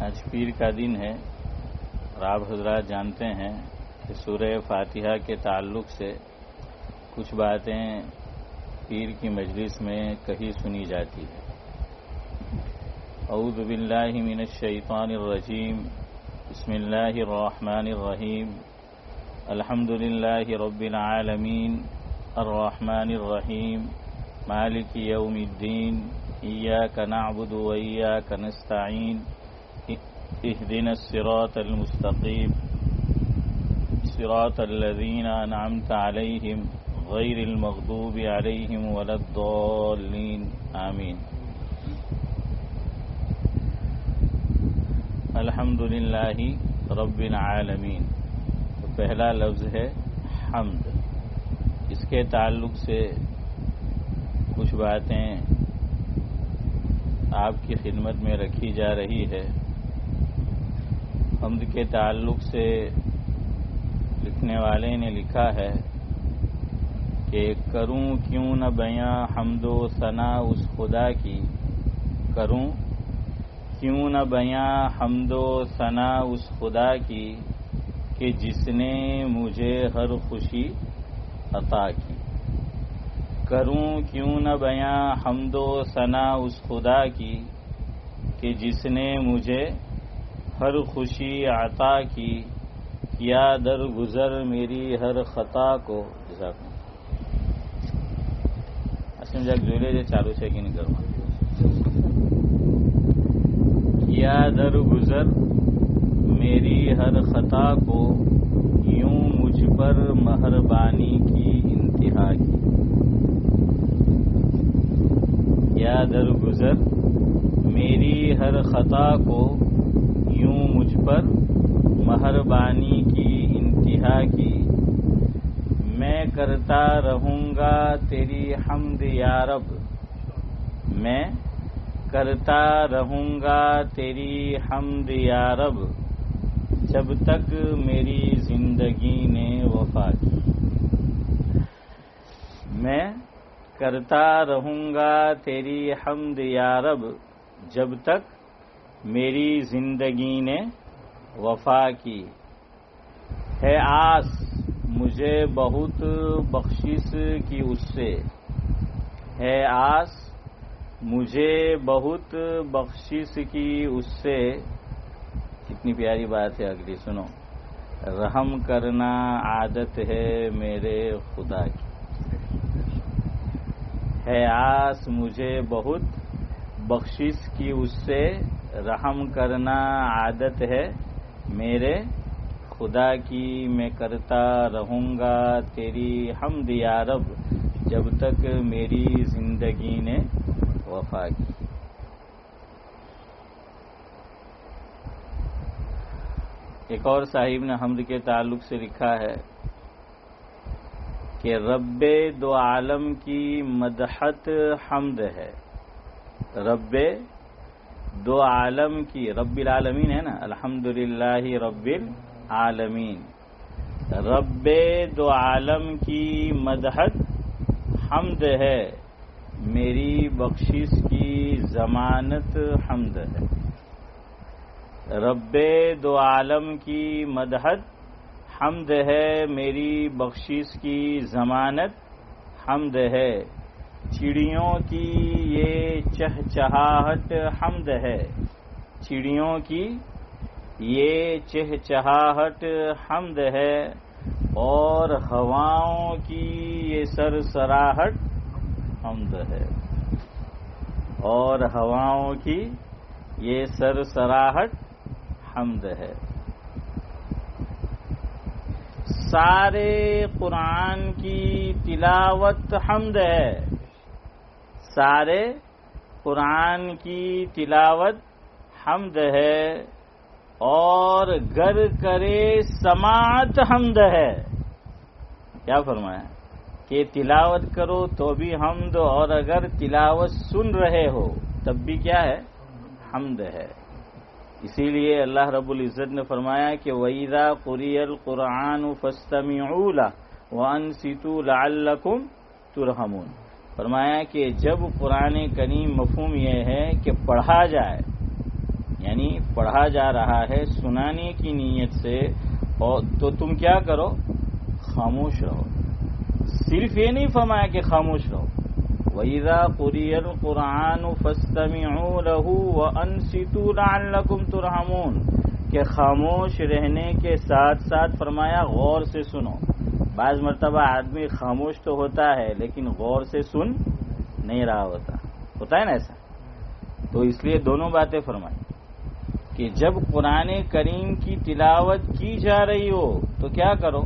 آج پیر کا دن ہے اور آپ حضرات جانتے ہیں کہ سورہ فاتحہ کے تعلق سے کچھ باتیں پیر کی مجلس میں کہی سنی جاتی ہے۔ اعوذ باللہ من الشیطان الرجیم، بسم اللہ الرحمن الرحیم، الحمد للہ رب العالمین، الرحمن الرحیم، مالک یوم الدین، ایاک نعبد و ایاک نستعین، اهدنا الصراط المستقیم صراط الذین انعمت علیہم غیر المغضوب علیہم ولا الضالین، آمین۔ الحمد للہ رب العالمین، تو پہلا لفظ ہے حمد۔ اس کے تعلق سے کچھ باتیں آپ کی خدمت میں رکھی جا رہی ہے۔ حمد کے تعلق سے لکھنے والے نے لکھا ہے کہ کروں کیوں نہ بیاں حمد و ثنا اس خدا کی، کروں کیوں نہ بیاں حمد و ثنا اس خدا کی کہ جس نے مجھے ہر خوشی عطا کی۔ کروں کیوں نہ بیاں حمد و ثنا اس خدا کی کہ جس نے مجھے ہر خوشی عطا کی، کیا در گزر میری ہر خطا کو۔ اسم جگ جولے دے چالو سے کی نہیں کروا۔ کیا در گزر میری ہر خطا کو، یوں مجھ پر مہربانی کی انتہا کی۔ کیا در گزر میری ہر خطا کو، یوں مجھ پر مہربانی کی انتہا کی۔ میں کرتا رہوں گا تیری حمد یا رب، میں کرتا رہوں گا تیری حمد یا رب، جب تک میری زندگی نے وفا کی۔ میں کرتا رہوں گا تیری حمد یا رب، جب تک میری زندگی نے وفا کی۔ ہے آس مجھے بہت بخشش کی اس سے، ہے آس مجھے بہت بخشش کی اس سے۔ کتنی پیاری بات ہے اگلی سنو، رحم کرنا عادت ہے میرے خدا کی۔ ہے آس مجھے بہت بخشش کی اس سے، رحم کرنا عادت ہے میرے خدا کی۔ میں کرتا رہوں گا تیری حمد یا رب، جب تک میری زندگی نے وفا کی۔ ایک اور صاحب نے حمد کے تعلق سے لکھا ہے کہ رب دو عالم کی مدحت حمد ہے۔ رب دو عالم کی، رب العالمین ہے نا، الحمدللہ رب العالمین۔ رب دو عالم کی مدحت حمد ہے، میری بخشش کی ضمانت حمد ہے۔ رب دو عالم کی مدحت حمد ہے، میری بخشش کی ضمانت حمد ہے۔ چڑیوں کی یہ چہچہاہٹ حمد ہے، چڑیوں کی یہ چہچہاہٹ حمد ہے، اور ہواؤں کی یہ سرسراہٹ حمد ہے، اور ہواؤں کی یہ سرسراہٹ حمد ہے۔ سارے قرآن کی تلاوت حمد ہے، سارے قرآن کی تلاوت حمد ہے، اور گر کرے سماعت حمد ہے۔ کیا فرمایا کہ تلاوت کرو تو بھی حمد، اور اگر تلاوت سن رہے ہو تب بھی کیا ہے؟ حمد ہے۔ اسی لیے اللہ رب العزت نے فرمایا کہ وَإِذَا قُرِئَ الْقُرْآنُ فَاسْتَمِعُوا لَهُ وَأَنصِتُوا لَعَلَّكُمْ تُرْحَمُونَ۔ فرمایا کہ جب قرآن کریم، مفہوم یہ ہے کہ پڑھا جائے، یعنی پڑھا جا رہا ہے سنانے کی نیت سے، اور تو تم کیا کرو؟ خاموش رہو. صرف یہ نہیں فرمایا کہ خاموش رہو. وَإِذَا قُرِئَ الْقُرْآنُ فَاسْتَمِعُوا لَهُ وَأَنصِتُوا لَعَلَّكُمْ تُرْحَمُونَ، کہ خاموش رہنے کے ساتھ ساتھ فرمایا غور سے سنو. بعض مرتبہ آدمی خاموش تو ہوتا ہے لیکن غور سے سن نہیں رہا ہوتا ہے نا ایسا. تو اس لیے دونوں باتیں فرمائی کہ جب قرآن کریم کی تلاوت کی جا رہی ہو تو کیا کرو؟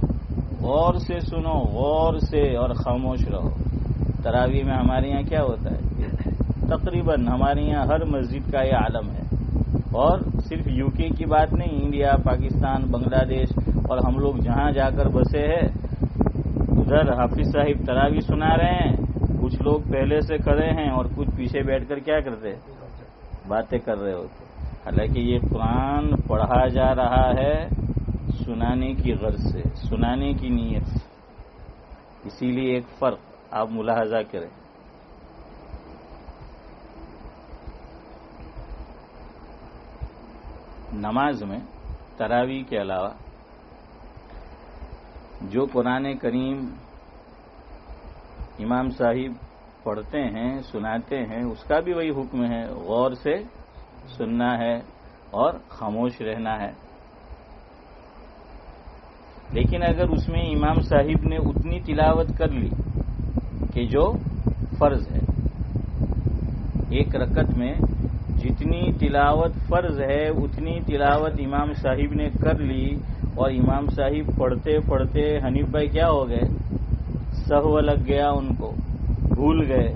غور سے سنو، غور سے، اور خاموش رہو. تراویح میں ہمارے یہاں کیا ہوتا ہے؟ تقریباً ہمارے یہاں ہر مسجد کا یہ عالم ہے، اور صرف یو کے کی بات نہیں، انڈیا، پاکستان، بنگلہ دیش، اور ہم لوگ جہاں جا کر بسے ہیں ادھر حافظ صاحب تراویح سنا رہے ہیں، کچھ لوگ پہلے سے کھڑے ہیں اور کچھ پیچھے بیٹھ کر کیا کرتے ہیں؟ باتیں کر رہے ہوتے. حالانکہ یہ قرآن پڑھا جا رہا ہے سنانے کی غرض سے، سنانے کی نیت سے. اسی لیے ایک فرق آپ ملاحظہ کریں. نماز میں تراویح کے علاوہ جو قرآن کریم امام صاحب پڑھتے ہیں، سناتے ہیں، اس کا بھی وہی حکم ہے، غور سے سننا ہے اور خاموش رہنا ہے. لیکن اگر اس میں امام صاحب نے اتنی تلاوت کر لی کہ جو فرض ہے، ایک رکعت میں جتنی تلاوت فرض ہے اتنی تلاوت امام صاحب نے کر لی، اور امام صاحب پڑھتے پڑھتے حنیف بھائی کیا ہو گئے؟ سہو لگ گیا، ان کو بھول گئے،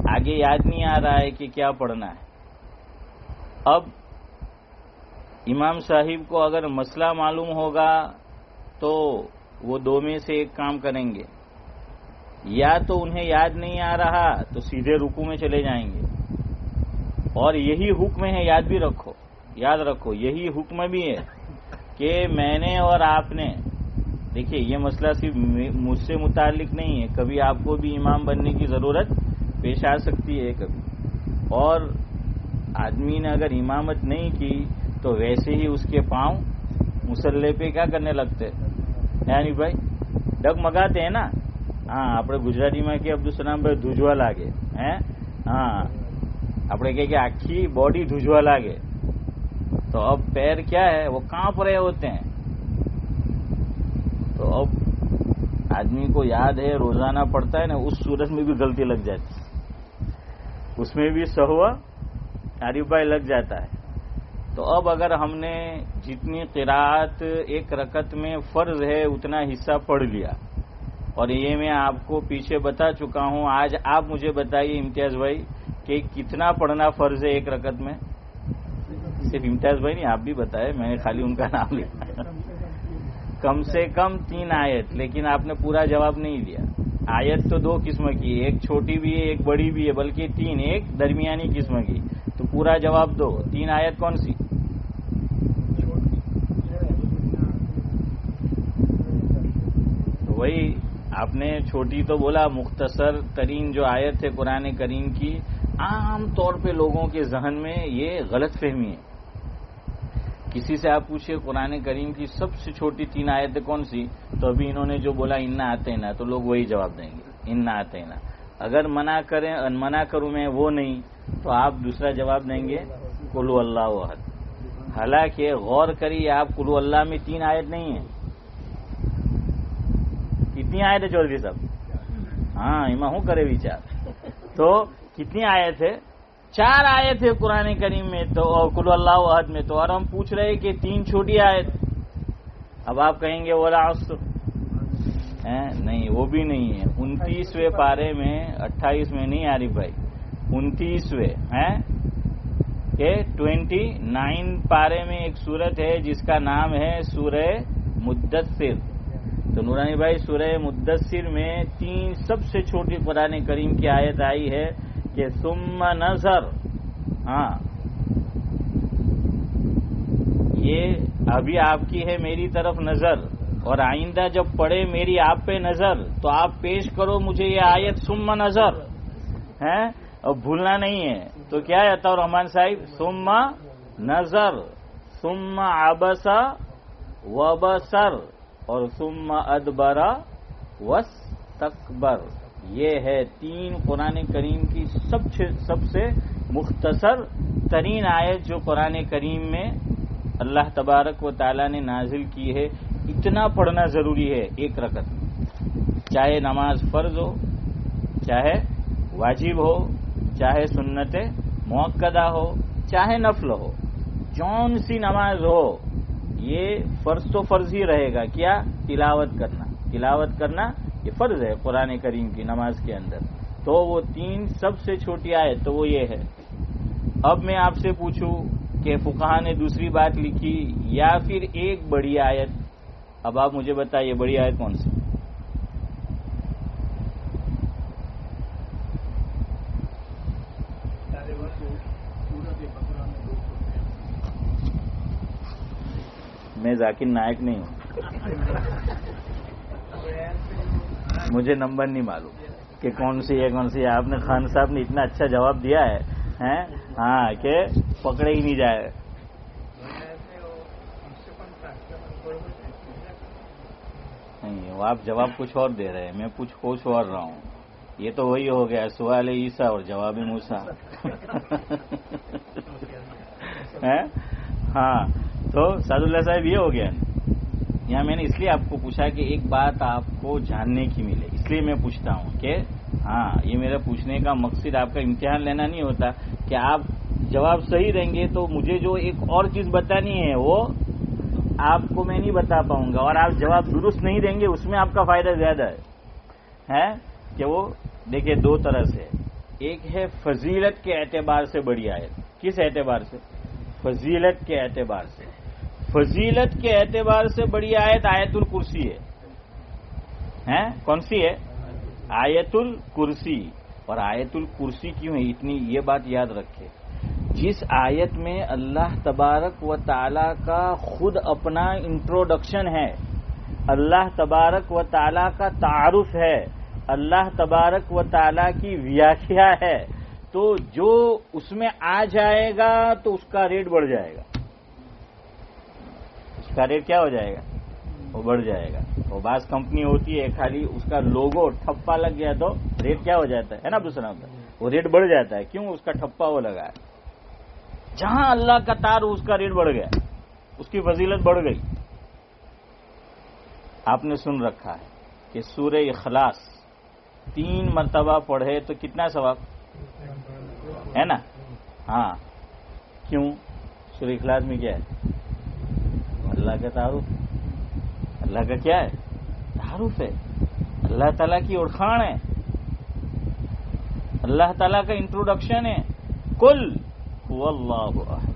آگے یاد نہیں آ رہا ہے کہ کیا پڑھنا ہے. اب امام صاحب کو اگر مسئلہ معلوم ہوگا تو وہ دو میں سے ایک کام کریں گے، یا تو انہیں یاد نہیں آ رہا تو سیدھے رکوع میں چلے جائیں گے. اور یہی حکم ہے، یاد بھی رکھو، یاد رکھو، یہی حکم بھی ہے کہ میں نے اور آپ نے، دیکھیے یہ مسئلہ صرف مجھ سے متعلق نہیں ہے، کبھی آپ کو بھی امام بننے کی ضرورت پیش آ سکتی ہے کبھی. اور آدمی نے اگر امامت نہیں کی تو ویسے ہی اس کے پاؤں مسلح پہ کیا کرنے لگتے یعنی بھائی ڈگمگاتے ہیں نا. ہاں આપણે ગુજરાતીમાં કે અબ્દુલસલામ ભાઈ ધ્રુજવા લાગે હે. હા આપણે کہ આખી બોડી ધ્રુજવા લાગે. تو اب پیر کیا ہے؟ وہ کانپ رہے ہوتے ہیں. تو اب آدمی کو یاد ہے، روزانہ پڑھتا ہے نا، اس صورت میں بھی غلطی لگ جاتی، اس میں بھی سہوا عارف بھائی لگ جاتا ہے. تو اب اگر ہم نے جتنی قراءت ایک رکعت میں فرض ہے اتنا حصہ پڑھ لیا، اور یہ میں آپ کو پیچھے بتا چکا ہوں، آج آپ مجھے بتائیے امتیاز بھائی کہ کتنا پڑھنا فرض ہے ایک رکعت میں؟ صرف امتیاز بھائی نہیں، آپ بھی بتائے، میں نے خالی ان کا نام لکھا. کم سے کم 3 آیت، لیکن آپ نے پورا جواب نہیں دیا. آیت تو 2 قسم کی ہے، ایک چھوٹی بھی ہے ایک بڑی بھی ہے، بلکہ 3، ایک درمیانی قسم کی. تو پورا جواب دو. 3 آیت کون سی؟ وہی آپ نے چھوٹی تو بولا، مختصر ترین جو آیت ہے قرآن کریم کی، عام طور پہ لوگوں کے ذہن میں یہ غلط فہمی ہے. کسی سے آپ پوچھیں قرآن کریم کی سب سے چھوٹی 3 آیتیں کون سی، تو ابھی انہوں نے جو بولا انا آتینا، تو لوگ وہی جواب دیں گے، انا آتینا. اگر منع کروں میں وہ نہیں تو آپ دوسرا جواب دیں گے قل هو اللہ احد. حالانکہ غور کریے آپ، قل هو اللہ میں 3 آیت نہیں ہے. کتنی آیت ہے چودھری صاحب؟ ہاں اما ہوں کرے وچار. تو کتنی آیت ہے؟ 4 آیت ہے قرآن کریم میں تو، اور قل اللہ احد میں تو. اور ہم پوچھ رہے کہ 3 چھوٹی آیت. اب آپ کہیں گے والعصر، نہیں وہ بھی نہیں ہے. 29ویں پارے میں، 28 میں نہیں عارف بھائی، 29ویں ہیں کہ 29 پارے میں ایک سورت ہے جس کا نام ہے سورہ مدثر. تو نورانی بھائی سورہ مدثر میں 3 سب سے چھوٹی قرآن کریم کی آیت آئی ہے کہ ثم نظر. ہاں یہ ابھی آپ کی ہے میری طرف نظر، اور آئندہ جب پڑھے میری آپ پہ نظر تو آپ پیش کرو مجھے یہ آیت ثم نظر ہے، اور بھولنا نہیں ہے. تو کیا ہے عطا الرحمان صاحب؟ ثم نظر. ثم عبس وبصر اور ثم ادبر واستکبر. یہ ہے 3 قرآن کریم کی سب سے مختصر ترین آیت جو قرآن کریم میں اللہ تبارک و تعالی نے نازل کی ہے. اتنا پڑھنا ضروری ہے ایک رکعت، چاہے نماز فرض ہو، چاہے واجب ہو، چاہے سنت مؤکدہ ہو، چاہے نفل ہو، جون سی نماز ہو. یہ فرض تو فرض ہی رہے گا. کیا؟ تلاوت کرنا یہ فرض ہے قرآن کریم کی نماز کے اندر. تو وہ 3 سب سے چھوٹی آیت تو وہ یہ ہے. اب میں آپ سے پوچھوں کہ فقہا نے دوسری بات لکھی یا پھر ایک بڑی آیت. اب آپ مجھے بتائیے بڑی آیت کون سی؟ میں ذاکر نائک نہیں ہوں، مجھے نمبر نہیں معلوم کہ کون سی ہے کون سی ہے. آپ نے خان صاحب نے اتنا اچھا جواب دیا ہے ہاں کہ پکڑے ہی نہیں جائے. نہیں، وہ آپ جواب کچھ اور دے رہے ہیں، میں کچھ اور رہا ہوں. یہ تو وہی ہو گیا سوال عیسیٰ اور جواب موسیٰ. ہاں تو سعد اللہ صاحب یہ ہو گیا. یہاں میں نے اس لیے آپ کو پوچھا کہ ایک بات آپ کو جاننے کی ملے، اس لیے میں پوچھتا ہوں کہ ہاں یہ میرا پوچھنے کا مقصد آپ کا امتحان لینا نہیں ہوتا کہ آپ جواب صحیح دیں گے تو مجھے جو ایک اور چیز بتانی ہے وہ آپ کو میں نہیں بتا پاؤں گا، اور آپ جواب درست نہیں دیں گے اس میں آپ کا فائدہ زیادہ ہے کہ وہ دیکھیں 2 طرح سے. ایک ہے فضیلت کے اعتبار سے بڑی آیت. کس اعتبار سے؟ فضیلت کے اعتبار سے. فضیلت کے اعتبار سے بڑی آیت آیت الکرسی ہے. کون سی ہے؟ آیت الکرسی. اور آیت الکرسی کیوں ہے اتنی؟ یہ بات یاد رکھے، جس آیت میں اللہ تبارک و تعالی کا خود اپنا انٹروڈکشن ہے، اللہ تبارک و تعالی کا تعارف ہے، اللہ تبارک و تعالی کی ویاخیا ہے، تو جو اس میں آ جائے گا تو اس کا ریٹ بڑھ جائے گا. اس کا ریٹ کیا ہو جائے گا؟ وہ بڑھ جائے گا. وہ بعض کمپنی ہوتی ہے خالی اس کا لوگو ٹھپا لگ گیا تو ریٹ کیا ہو جاتا ہے نا دوسرا ہوتا ہے، وہ ریٹ بڑھ جاتا ہے. کیوں؟ اس کا ٹھپا وہ لگا ہے. جہاں اللہ کا تار اس کا ریٹ بڑھ گیا، اس کی فضیلت بڑھ گئی. آپ نے سن رکھا ہے کہ سورہ اخلاص 3 مرتبہ پڑھے تو کتنا ثواب ہے نا؟ ہاں کیوں؟ سورہ اخلاص میں کیا ہے؟ اللہ کا تعارف. اللہ کا کیا ہے؟ تعارف ہے. اللہ تعالیٰ کی اڑخان ہے، اللہ تعالیٰ کا انٹروڈکشن ہے. قل هو اللہ احد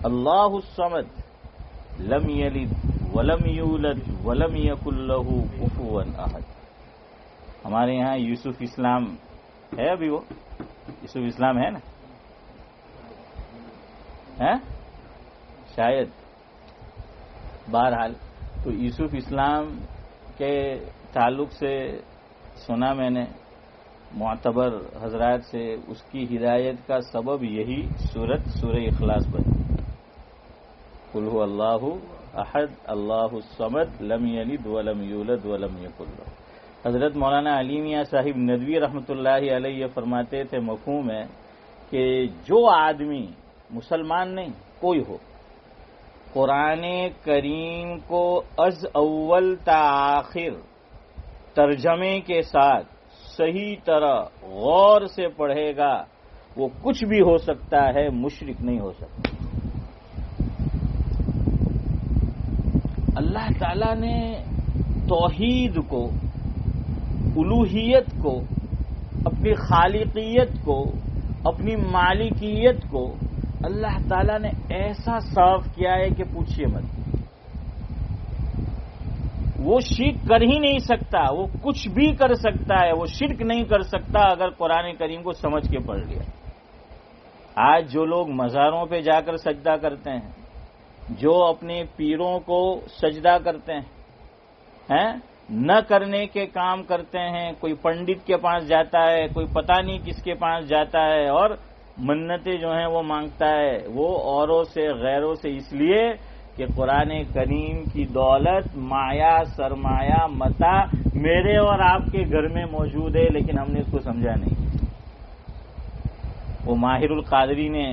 اللہ الصمد لم یلد ولم یولد ولم یکن لہ کفوا احد. ہمارے یہاں یوسف اسلام ہے، ابھی وہ یوسف اسلام ہے نا؟ شاید. بہرحال تو یوسف اسلام کے تعلق سے سنا میں نے معتبر حضرات سے، اس کی ہدایت کا سبب یہی سورہ اخلاص بنی. قل هو اللہ احد اللہ الصمد لم یلد ولم یولد ولم یکن لہ. حضرت مولانا علی میاں صاحب ندوی رحمۃ اللہ علیہ فرماتے تھے، مفہوم ہے کہ جو آدمی مسلمان نہیں کوئی ہو، قرآن کریم کو از اول تا آخر ترجمے کے ساتھ صحیح طرح غور سے پڑھے گا، وہ کچھ بھی ہو سکتا ہے، مشرک نہیں ہو سکتا. اللہ تعالی نے توحید کو، الوہیت کو، اپنی خالقیت کو، اپنی مالکیت کو اللہ تعالیٰ نے ایسا صاف کیا ہے کہ پوچھئے مت. وہ شرک کر ہی نہیں سکتا، وہ کچھ بھی کر سکتا ہے، وہ شرک نہیں کر سکتا اگر قرآن کریم کو سمجھ کے پڑھ لیا. آج جو لوگ مزاروں پہ جا کر سجدہ کرتے ہیں، جو اپنے پیروں کو سجدہ کرتے ہیں، نہ کرنے کے کام کرتے ہیں، کوئی پنڈت کے پاس جاتا ہے، کوئی پتہ نہیں کس کے پاس جاتا ہے، اور منتیں جو ہیں وہ مانگتا ہے وہ اوروں سے غیروں سے اس لیے کہ قرآن کریم کی دولت مایا سرمایہ متا میرے اور آپ کے گھر میں موجود ہے، لیکن ہم نے اس کو سمجھا نہیں۔ وہ ماہر القادری نے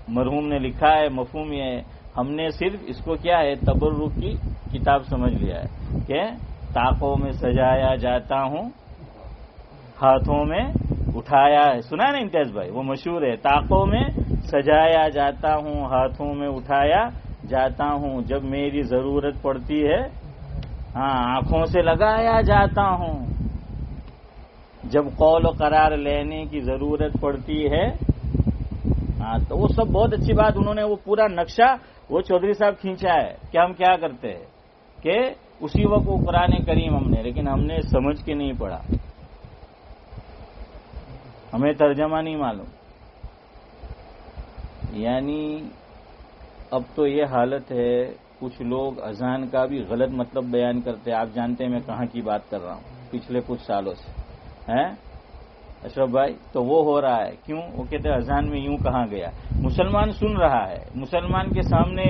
مرحوم نے لکھا ہے، مفہوم یہ ہے، ہم نے صرف اس کو کیا ہے تبرک کی کتاب سمجھ لیا ہے کہ طاقوں میں سجایا جاتا ہوں ہاتھوں میں اٹھایا ہے، سنا ہے نا امتیاز بھائی، وہ مشہور ہے، طاقوں میں سجایا جاتا ہوں ہاتھوں میں اٹھایا جاتا ہوں، جب میری ضرورت پڑتی ہے ہاں آنکھوں سے لگایا جاتا ہوں، جب قول و قرار لینے کی ضرورت پڑتی ہے ہاں تو وہ سب بہت اچھی بات، انہوں نے وہ پورا نقشہ وہ چودھری صاحب کھینچا ہے کہ ہم کیا کرتے ہیں کہ اسی وقت وہ قرآن کریم ہم نے، لیکن ہم نے سمجھ کے نہیں پڑھا، ہمیں ترجمہ نہیں معلوم۔ یعنی اب تو یہ حالت ہے کچھ لوگ اذان کا بھی غلط مطلب بیان کرتے ہیں، آپ جانتے ہیں میں کہاں کی بات کر رہا ہوں، پچھلے کچھ سالوں سے ہیں اشرف بھائی، تو وہ ہو رہا ہے کیوں؟ وہ کہتے ہیں اذان میں یوں کہاں گیا، مسلمان سن رہا ہے، مسلمان کے سامنے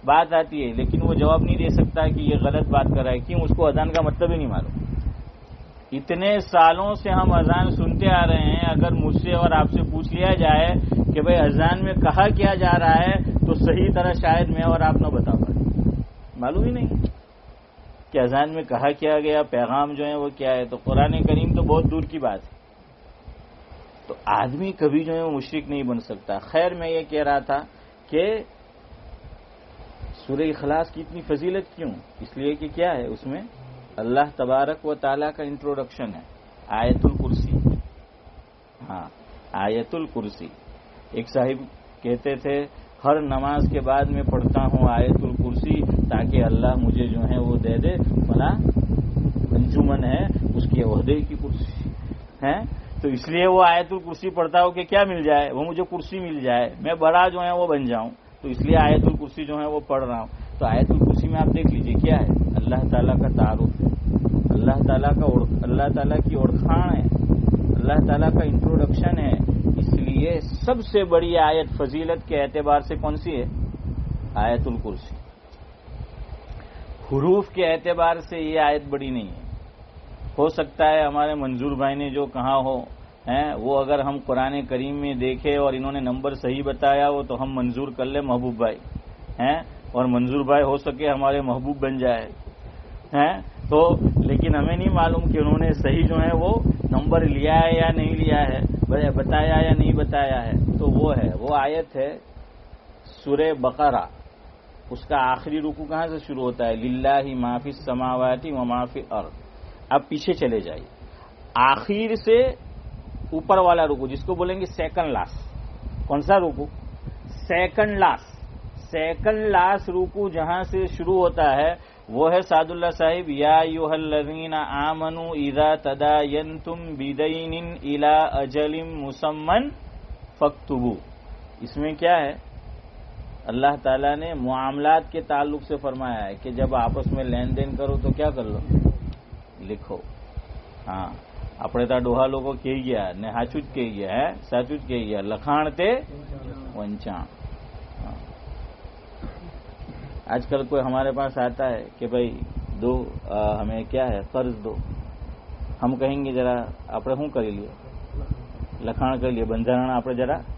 بات آتی ہے لیکن وہ جواب نہیں دے سکتا کہ یہ غلط بات کر رہا ہے، کیوں؟ اس کو اذان کا مطلب ہی نہیں معلوم۔ اتنے سالوں سے ہم اذان سنتے آ رہے ہیں، اگر مجھ سے اور آپ سے پوچھ لیا جائے کہ بھئی اذان میں کہا کیا جا رہا ہے تو صحیح طرح شاید میں اور آپ نہ بتا پائے، معلوم ہی نہیں کہ اذان میں کہا کیا گیا، پیغام جو ہے وہ کیا ہے۔ تو قرآن کریم تو بہت دور کی بات ہے، تو آدمی کبھی جو ہے وہ مشرک نہیں بن سکتا۔ خیر میں یہ کہہ رہا تھا کہ سورہ اخلاص کی اتنی فضیلت کیوں؟ اس لیے کہ کیا ہے اس میں اللہ تبارک و تعالیٰ کا انٹروڈکشن ہے، آیت الکرسی۔ ہاں آیت الکرسی، ایک صاحب کہتے تھے ہر نماز کے بعد میں پڑھتا ہوں آیت الکرسی تاکہ اللہ مجھے جو ہے وہ دے دے، فلاں انجمن ہے اس کے عہدے کی کرسی ہے، تو اس لیے وہ آیت الکرسی پڑھتا ہوں کہ کیا مل جائے، وہ مجھے کرسی مل جائے، میں بڑا جو ہے وہ بن جاؤں، تو اس لیے آیت الکرسی جو ہے وہ پڑھ رہا ہوں۔ تو آیت الکرسی میں آپ دیکھ لیجئے کیا ہے، اللہ تعالیٰ کا تعارف ہے، اللہ تعالیٰ کی اوڑکھان ہے، اللہ تعالیٰ کا انٹروڈکشن ہے، اس لیے سب سے بڑی آیت فضیلت کے اعتبار سے کون سی ہے؟ آیت الکرسی۔ حروف کے اعتبار سے یہ آیت بڑی نہیں ہے، ہو سکتا ہے ہمارے منظور بھائی نے جو کہا ہو وہ اگر ہم قرآن کریم میں دیکھے اور انہوں نے نمبر صحیح بتایا ہو تو ہم منظور کر لیں محبوب بھائی اور منظور بھائی ہو سکے ہمارے محبوب بن جائے تو، لیکن ہمیں نہیں معلوم کہ انہوں نے صحیح جو ہے وہ نمبر لیا ہے یا نہیں لیا ہے، بتایا یا نہیں بتایا ہے۔ تو وہ آیت ہے سورہ بقرہ، اس کا آخری رکوع کہاں سے شروع ہوتا ہے؟ للہ ما فی السماوات و ما فی الارض۔ اب پیچھے چلے جائیے، آخر سے اوپر والا رکوع جس کو بولیں گے سیکنڈ لاسٹ، کون سا رکوع؟ سیکنڈ لاسٹ رکوع جہاں سے شروع ہوتا ہے وہ ہے سعد اللہ صاحب، یا ایھا الذین آمنوا اذا تداینتم بدین الی اجل مسمى فاکتبوا۔ اس میں کیا ہے؟ اللہ تعالیٰ نے معاملات کے تعلق سے فرمایا ہے کہ جب آپس میں لین دین کرو تو کیا کر لو؟ لکھو۔ ہاں આપણે તો ડોહા લોકો કહી ગયા ને સાચું જ કહી ગયા સાચું જ કહી ગયા લખાણ તે વંચાણ۔ آج کل کوئی ہمارے پاس آتا ہے کہ بھائی دو ہمیں کیا ہے قرض دو، ہم کہیں گے ذرا આપણે શું કરી લઈએ લખાણ કરી લઈએ બંધારણ આપણે જરા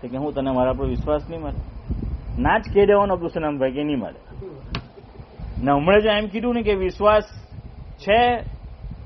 તો કે હું તને મારા પર વિશ્વાસ નહીં મળે ના જ કહી દેવાનો અબ્દુલ સલામ ભાઈ કે નહીં મળે ને હમણાં જો એમ કીધું ને કે વિશ્વાસ છે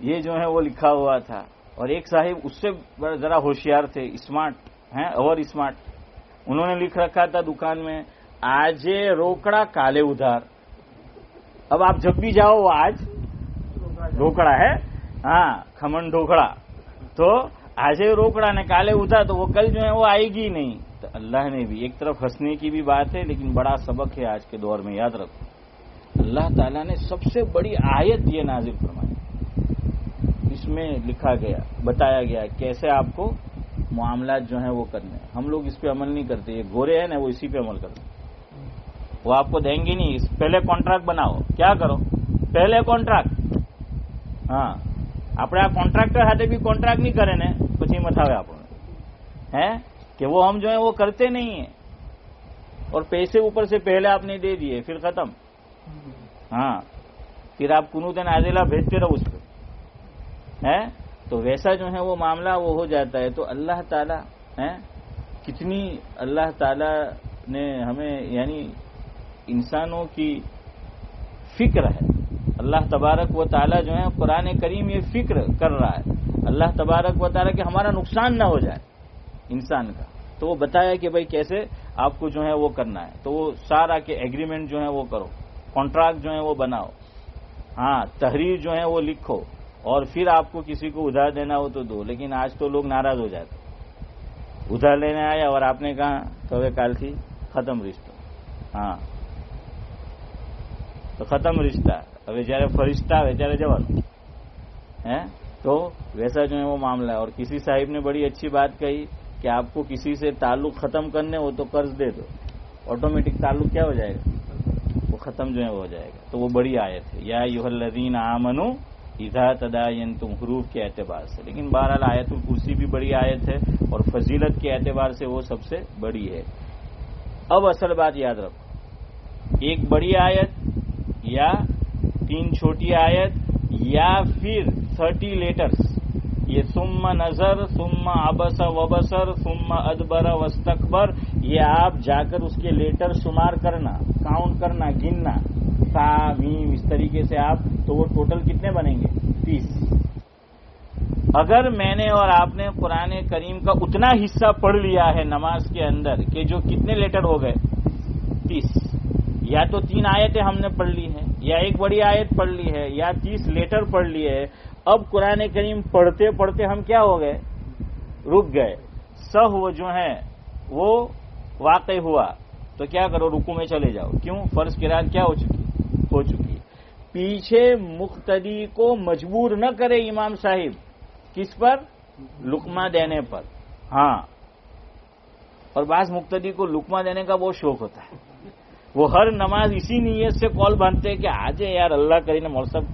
یہ جو ہے وہ لکھا ہوا تھا. اور ایک صاحب اس سے ذرا ہوشیار تھے, اسمارٹ ہیں اور اسمارٹ, انہوں نے لکھ رکھا تھا دکان میں آج روکڑا کالے ادھار. اب آپ جب بھی جاؤ وہ آج ڈھوکڑا ہے, ہاں کھمن ڈھوکڑا, تو آج روکڑا نے کالے ادھار, تو وہ کل جو ہے وہ آئے گی نہیں. تو اللہ نے بھی ایک طرف ہنسنے کی بھی بات ہے, لیکن بڑا سبق ہے آج کے دور میں. یاد رکھو اللہ تعالیٰ نے سب سے بڑی آیت یہ نازل فرمائی, اس میں لکھا گیا, بتایا گیا کیسے آپ کو معاملات جو ہیں وہ کرنے. ہم لوگ اس پہ عمل نہیں کرتے, یہ گورے ہیں نا وہ اسی پہ عمل کرتے. وہ آپ کو دیں گے نہیں, پہلے کانٹریکٹ بناؤ, کیا کرو پہلے کانٹریکٹ. ہاں આપણે આ કોન્ટ્રાક્ટર સાથે بھی કોન્ટ્રાક્ટ નહીં કરે ને પછી હિંમત આવે આપણને, ہے کہ وہ ہم جو ہے وہ کرتے نہیں ہیں, اور پیسے اوپر سے پہلے آپ نے دے دیے پھر ختم. ہاں پھر آپ قنوت نازلہ بھیجتے رہو اس پہ, ہے تو ویسا جو ہے وہ معاملہ وہ ہو جاتا ہے. تو اللہ تعالیٰ کتنی اللہ تعالیٰ نے ہمیں یعنی انسانوں کی فکر ہے. اللہ تبارک و تعالیٰ جو ہے قرآن کریم یہ فکر کر رہا ہے اللہ تبارک و تعالیٰ کہ ہمارا نقصان نہ ہو جائے انسان کا. تو وہ بتایا کہ بھائی کیسے آپ کو جو ہے وہ کرنا ہے. تو وہ سارا کے ایگریمنٹ جو ہے وہ کرو, کانٹریکٹ جو ہے وہ بناؤ, ہاں تحریر جو ہے وہ لکھو, اور پھر آپ کو کسی کو ادھار دینا ہو تو دو. لیکن آج تو لوگ ناراض ہو جاتے, ادھار لینے آیا اور آپ نے کہا تو کال تھی ختم رشتہ. ہاں تو ختم رشتہ, اب جયારે فرشتہ આવે ત્યારે જવાનું ہے. تو ویسا جو ہے وہ معاملہ ہے. اور کسی صاحب نے بڑی اچھی بات کہی کہ آپ کو کسی سے تعلق ختم کرنے ہو تو قرض دے دو, آٹومیٹک تعلق کیا ہو جائے گا, وہ ختم جو ہے ہو جائے گا. تو وہ بڑی آیت ہے, یا ایھا الذین آمنوا اذا تداینتم, حروف کے اعتبار سے. لیکن بہرحال آیت الکرسی بھی بڑی آیت ہے, اور فضیلت کے اعتبار سے وہ سب سے بڑی ہے. اب اصل بات یاد رکھو, ایک بڑی آیت یا 3 چھوٹی آیت یا پھر 30 لیٹرز, یہ ثم نظر ثم عبس وبصر ثم ادبر واستکبر, یہ آپ جا کر اس کے لیٹر شمار کرنا, کاؤنٹ کرنا, گننا, سا میم اس طریقے سے آپ, تو وہ ٹوٹل کتنے بنیں گے 30. اگر میں نے اور آپ نے قرآن کریم کا اتنا حصہ پڑھ لیا ہے نماز کے اندر کہ جو کتنے لیٹر ہو گئے 30, یا تو 3 آیتیں ہم نے پڑھ لی ہیں, یا ایک بڑی آیت پڑھ لی ہے, یا 30 لیٹر پڑھ لیے ہے. اب قرآن کریم پڑھتے پڑھتے ہم کیا ہو گئے, رک گئے, سہو جو ہے وہ واقع ہوا, تو کیا کرو رکوع میں چلے جاؤ. کیوں, فرض قرات کیا ہو چکی. پیچھے مقتدی کو مجبور نہ کرے امام صاحب, کس پر, لقمہ دینے پر. ہاں اور بعض مقتدی کو لقمہ دینے کا بہت شوق ہوتا ہے, وہ ہر نماز اسی نیت سے کال باندھتے ہیں کہ آج یار اللہ કરીને મોલ સાહેબ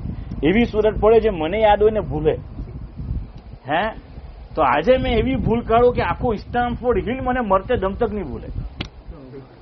એવી સૂરત પડે જે મને યાદ હોય ને ભૂલે, હે તો આજે મેં એવી ભૂલ કાઢું કે આખું સ્ટેમ્ફોર્ડ હિલ મને મરતે દમ તક નહીં ભૂલે.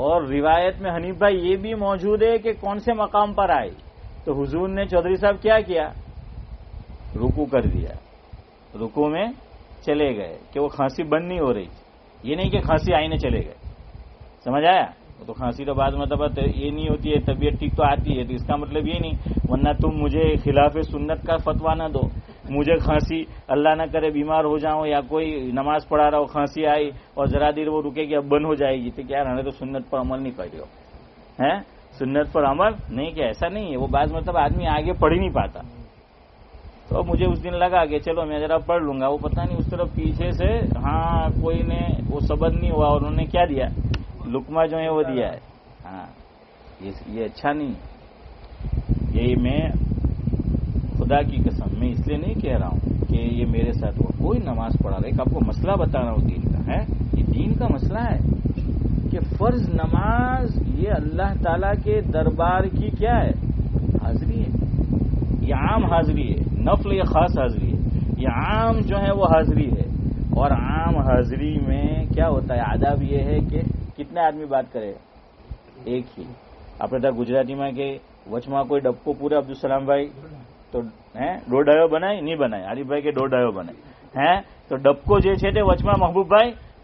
اور روایت میں حنیف بھائی یہ بھی موجود ہے کہ کون سے مقام پر آئی، تو حضور نے چودھری صاحب کیا کیا، رکوع کر دیا، رکوع میں چلے گئے کہ وہ کھانسی بند نہیں ہو رہی تھی، یہ نہیں کہ کھانسی آئی نے چلے گئے، سمجھ آیا؟ تو کھانسی تو بعض مرتبہ یہ نہیں ہوتی ہے، طبیعت ٹھیک تو آتی ہے، تو اس کا مطلب یہ نہیں، ورنہ تم مجھے خلاف سنت کا فتویٰ نہ دو، مجھے کھانسی اللہ نہ کرے بیمار ہو جاؤں یا کوئی نماز پڑھا رہا ہو کھانسی آئی اور ذرا دیر وہ رکے گی اب بند ہو جائے گی، تو کیا ہمیں تو سنت پر عمل نہیں کر رہے ہو ہیں، سنت پر عمل نہیں کیا، ایسا نہیں ہے، وہ بعض مرتبہ آدمی آگے پڑھ ہی نہیں پاتا۔ تو مجھے اس دن لگا کہ چلو میں ذرا پڑھ لوں گا، وہ پتہ نہیں اس طرف پیچھے سے ہاں کوئی نے وہ سبد نہیں ہوا اور انہوں نے کیا دیا، لقمہ جو ہے وہ دیا ہے، ہاں یہ اچھا نہیں، یہی میں خدا کی قسم میں اس لیے نہیں کہہ رہا ہوں کہ یہ میرے ساتھ ہوا، کوئی نماز پڑھا رہا ہے، ایک آپ کو مسئلہ بتا رہا ہوں دین کا ہے، یہ دین کا مسئلہ ہے کہ فرض نماز یہ اللہ تعالی کے دربار کی کیا ہے، حاضری ہے، یہ عام حاضری ہے، نفل یہ خاص حاضری ہے، یہ عام جو ہے وہ حاضری ہے، اور عام حاضری میں کیا ہوتا ہے، آداب یہ ہے کہ کتنے آدمی بات کرے، ایک ہی، آپ نے گجراتی میں کہ وچما کوئی ڈبકો پورے عبدالسلام بھائی તો દોઢ ડાયો બનાય નહીં બનાય, હરીફભાઈ કે દોઢ ડાયો બનાય તો ડબકો જે છે તે વચમાં મહબૂબભાઈ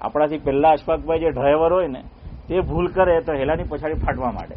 આપણાથી પહેલા અશફાકભાઈ જે ડ્રાઈવર હોય ને તે ભૂલ કરે તો હેલાની પછાડી ફાટવા માંડે,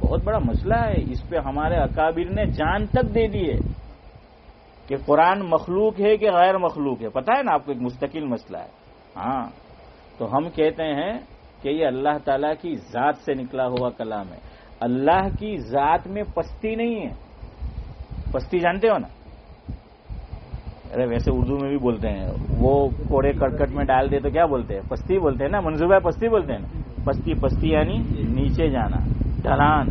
بہت بڑا مسئلہ ہے. اس پہ ہمارے اکابر نے جان تک دے دی ہے کہ قرآن مخلوق ہے کہ غیر مخلوق ہے. پتہ ہے نا آپ کو، ایک مستقل مسئلہ ہے. ہاں، تو ہم کہتے ہیں کہ یہ اللہ تعالیٰ کی ذات سے نکلا ہوا کلام ہے. اللہ کی ذات میں پستی نہیں ہے. پستی جانتے ہو نا؟ ارے ویسے اردو میں بھی بولتے ہیں، وہ کوڑے کرکٹ میں ڈال دے تو کیا بولتے ہیں؟ پستی بولتے ہیں نا. منصوبہ پستی بولتے ہیں نا. پستی، پستی یعنی نیچے جانا، ڈھلان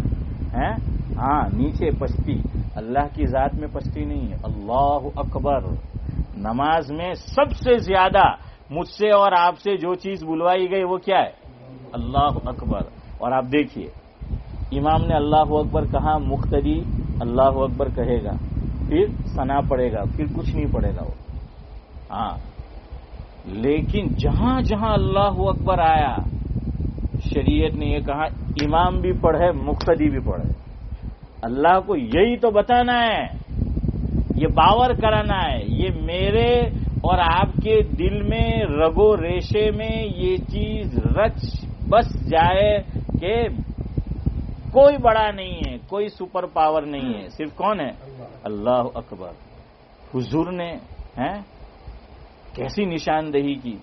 ہے. ہاں، نیچے پستی. اللہ کی ذات میں پستی نہیں ہے. اللہ اکبر. نماز میں سب سے زیادہ مجھ سے اور آپ سے جو چیز بلوائی گئی وہ کیا ہے؟ اللہ اکبر. اور آپ دیکھیے، امام نے اللہ اکبر کہا، مقتدی اللہ اکبر کہے گا، پھر ثنا پڑے گا، پھر کچھ نہیں پڑے گا وہ. ہاں، لیکن جہاں جہاں اللہ اکبر آیا، شریعت نے یہ کہا امام بھی پڑھے، مقتدی بھی پڑھے. اللہ کو یہی تو بتانا ہے، یہ باور کرانا ہے، یہ میرے اور آپ کے دل میں رگو ریشے میں یہ چیز رچ بس جائے کہ کوئی بڑا نہیں ہے، کوئی سپر پاور نہیں ہے، صرف کون ہے؟ اللہ اکبر. حضور نے کیسی نشاندہی کی.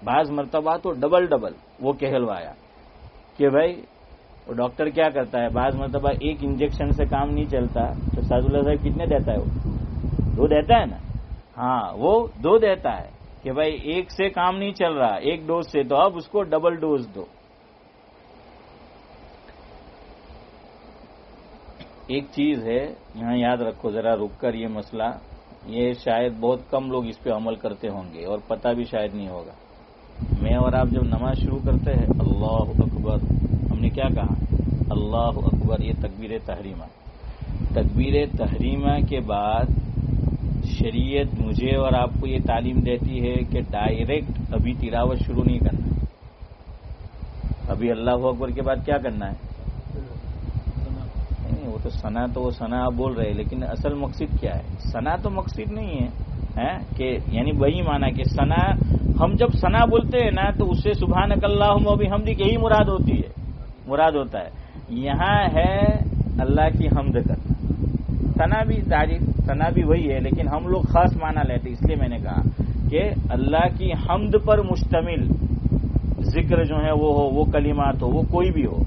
بعض مرتبہ تو ڈبل ڈبل وہ کہلوایا کہ بھائی وہ ڈاکٹر کیا کرتا ہے، بعض مرتبہ ایک انجیکشن سے کام نہیں چلتا تو سعد اللہ صاحب کتنے دیتا ہے؟ وہ 2 دیتا ہے نا. ہاں، وہ 2 دیتا ہے کہ بھائی ایک سے کام نہیں چل رہا، ایک ڈوز سے، تو اب اس کو ڈبل ڈوز دو. ایک چیز ہے یہاں یاد رکھو ذرا رک کر، یہ مسئلہ یہ شاید بہت کم لوگ اس پہ عمل کرتے ہوں گے اور پتہ بھی شاید نہیں ہوگا. میں اور آپ جب نماز شروع کرتے ہیں اللہ اکبر، ہم نے کیا کہا؟ اللہ اکبر. یہ تکبیر تحریمہ. تکبیر تحریمہ کے بعد شریعت مجھے اور آپ کو یہ تعلیم دیتی ہے کہ ڈائریکٹ ابھی تلاوت شروع نہیں کرنا. ابھی اللہ اکبر کے بعد کیا کرنا ہے؟ نہیں، وہ تو ثنا، تو وہ ثنا آپ بول رہے ہیں، لیکن اصل مقصد کیا ہے؟ ثنا تو مقصد نہیں ہے کہ یعنی وہی معنی کہ ثنا، ہم جب ثنا بولتے ہیں نا تو اس سے سبحانک اللہم و بحمدک یہی مراد ہوتی ہے، مراد ہوتا ہے. یہاں ہے اللہ کی حمد کرنا. ثنا بھی تعریف، ثنا بھی وہی ہے، لیکن ہم لوگ خاص معنی لیتے، اس لیے میں نے کہا کہ اللہ کی حمد پر مشتمل ذکر جو ہے وہ ہو، وہ کلمات ہو، وہ کوئی بھی ہو.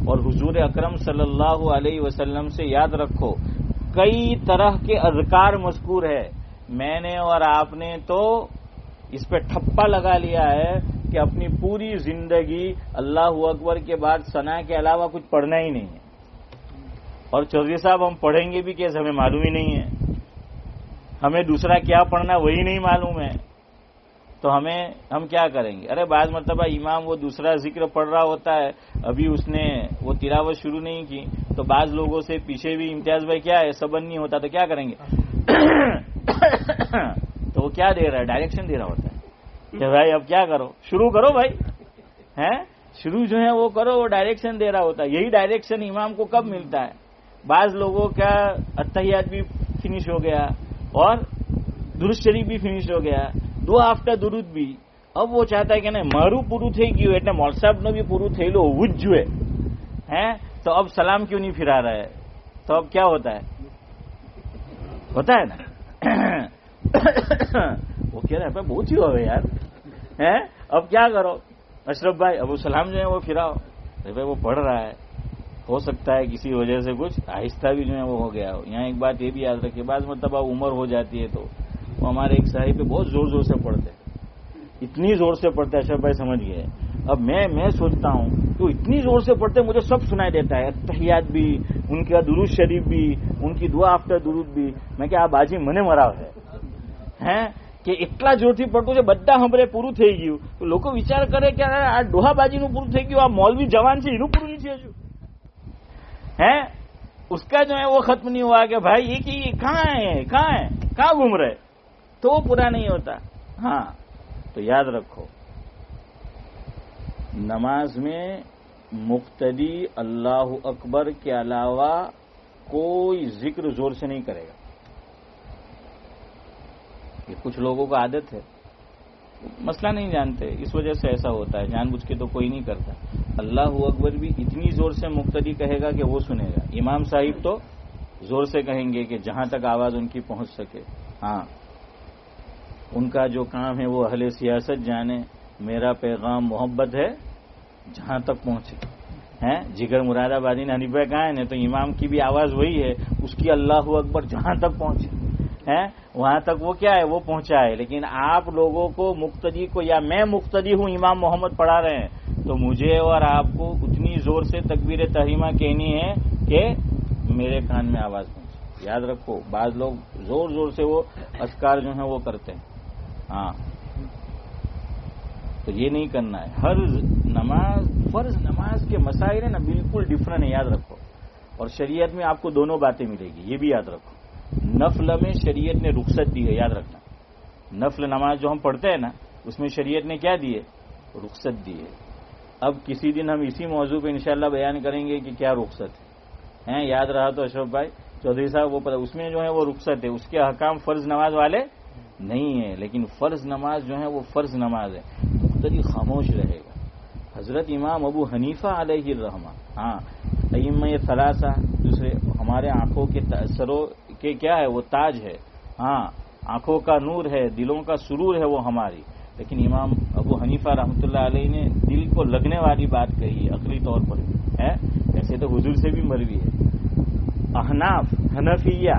اور حضور اکرم صلی اللہ علیہ وسلم سے یاد رکھو کئی طرح کے اذکار مذکور ہے. میں نے اور آپ نے تو اس پہ ٹھپا لگا لیا ہے کہ اپنی پوری زندگی اللہ اکبر کے بعد ثنا کے علاوہ کچھ پڑھنا ہی نہیں ہے. اور چودھری صاحب ہم پڑھیں گے بھی کیسے؟ ہمیں معلوم ہی نہیں ہے. ہمیں دوسرا کیا پڑھنا وہی نہیں معلوم ہے، تو ہم کیا کریں گے؟ ارے بعض مرتبہ امام وہ دوسرا ذکر پڑھ رہا ہوتا ہے، ابھی اس نے وہ تلاوت شروع نہیں کی، تو بعض لوگوں سے پیچھے بھی امتیاز بھائی کیا ہے صبر نہیں ہوتا، تو کیا کریں گے؟ تو وہ کیا دے رہا ہے؟ ڈائریکشن دے رہا ہوتا ہے کہ بھائی اب کیا کرو، شروع کرو بھائی، شروع جو ہے وہ کرو، وہ ڈائریکشن دے رہا ہوتا ہے. یہی ڈائریکشن امام کو کب ملتا ہے؟ بعض لوگوں کا اتحیات بھی فنش ہو گیا اور درود شریف بھی فنش ہو گیا، دعا آفٹر درود بھی. اب وہ چاہتا ہے کہ نہیں મારું પૂરું થઈ ગયું એટલે મૌલવી સાહેબનો بھی પૂરું થયેલું હોવું જ જોઈએ تو اب سلام کیوں نہیں پھرا رہا ہے؟ تو اب کیا ہوتا ہے نا وہ کہہ رہا ہے بہت ہی ہو گئے یار، اب کیا کرو اشرف بھائی؟ اب وہ سلام جو ہے وہ پھراؤ. بھائی وہ پڑھ رہا ہے، ہو سکتا ہے کسی وجہ سے کچھ آہستہ بھی جو ہے وہ ہو گیا ہو. یہاں ایک بات یہ بھی یاد رکھیے، بعض مرتبہ عمر ہو جاتی ہے تو وہ ہمارے ایک صاحب پہ بہت زور زور سے پڑھتے ہیں، اتنی زور سے پڑھتے ہیں اشرف بھائی سمجھ گئے. اب میں سوچتا ہوں تو اتنی زور سے پڑھتے مجھے سب سنائی دیتا ہے، تحیات بھی، ان کا درود شریف بھی، ان کی دعا آفٹر درود بھی. میں کہ આ બાજી મને મરાવે કે એટલા જોરથી પડતું છે બધા હંભરે પૂરું થઈ ગયું. તો લોકો વિચાર કરે કે આ ડોહાબાજીનું પૂરું થઈ ગયું, આ મૌલવી જવાન છે એનું પૂરું નહીં થયું اس کا جو ہے وہ ختم نہیں ہوا کہ بھائی یہ کہ کہاں گھوم رہے، تو وہ پورا نہیں ہوتا. ہاں تو یاد رکھو نماز میں مقتدی اللہ اکبر کے علاوہ کوئی ذکر زور سے نہیں کرے گا. یہ کچھ لوگوں کو عادت ہے مسئلہ نہیں جانتے، اس وجہ سے ایسا ہوتا ہے، جان بوجھ کے تو کوئی نہیں کرتا. اللہ اکبر بھی اتنی زور سے مقتدی کہے گا کہ وہ سنے گا. امام صاحب تو زور سے کہیں گے کہ جہاں تک آواز ان کی پہنچ سکے. ہاں، ان کا جو کام ہے وہ اہل سیاست جانے، میرا پیغام محبت ہے جہاں تک پہنچے. ہیں جگر مراد آبادی نے حنیفہ کہا ہے نا، تو امام کی بھی آواز وہی ہے، اس کی اللہ اکبر جہاں تک پہنچے ہیں وہاں تک وہ کیا ہے، وہ پہنچا ہے. لیکن آپ لوگوں کو مقتدی کو، یا میں مقتدی ہوں امام محمد پڑھا رہے ہیں، تو مجھے اور آپ کو اتنی زور سے تکبیر تحریمہ کہنی ہے کہ میرے کان میں آواز پہنچے. یاد رکھو، بعض لوگ زور زور سے وہ اذکار جو ہیں وہ کرتے ہیں. ہاں، تو یہ نہیں کرنا ہے. ہر نماز، فرض نماز کے مسائل نا بالکل ڈفرنٹ ہے، یاد رکھو. اور شریعت میں آپ کو دونوں باتیں ملے گی، یہ بھی یاد رکھو. نفل میں شریعت نے رخصت دی ہے، یاد رکھنا. نفل نماز جو ہم پڑھتے ہیں نا، اس میں شریعت نے کیا دی ہے، رخصت دی ہے. اب کسی دن ہم اسی موضوع پہ انشاءاللہ بیان کریں گے کہ کیا رخصت ہے. یاد رہا تو اشرف بھائی چودھری صاحب، وہ اس میں جو ہے وہ رخصت ہے، اس کے احکام فرض نماز والے نہیں ہیں. لیکن فرض نماز جو ہے وہ فرض نماز ہے، مقتدی خاموش رہے گا. حضرت امام ابو حنیفہ علیہ الرحمہ، ہاں، ائمہ ثلاثہ، دوسرے ہمارے آنکھوں کے سروں کے کیا ہے، وہ تاج ہے. ہاں، آنکھوں کا نور ہے، دلوں کا سرور ہے وہ ہماری. لیکن امام ابو حنیفہ رحمۃ اللہ علیہ نے دل کو لگنے والی بات کہی ہے، عقلی طور پر ہے. ایسے تو حضور سے بھی مروی ہے. احناف، حنفیہ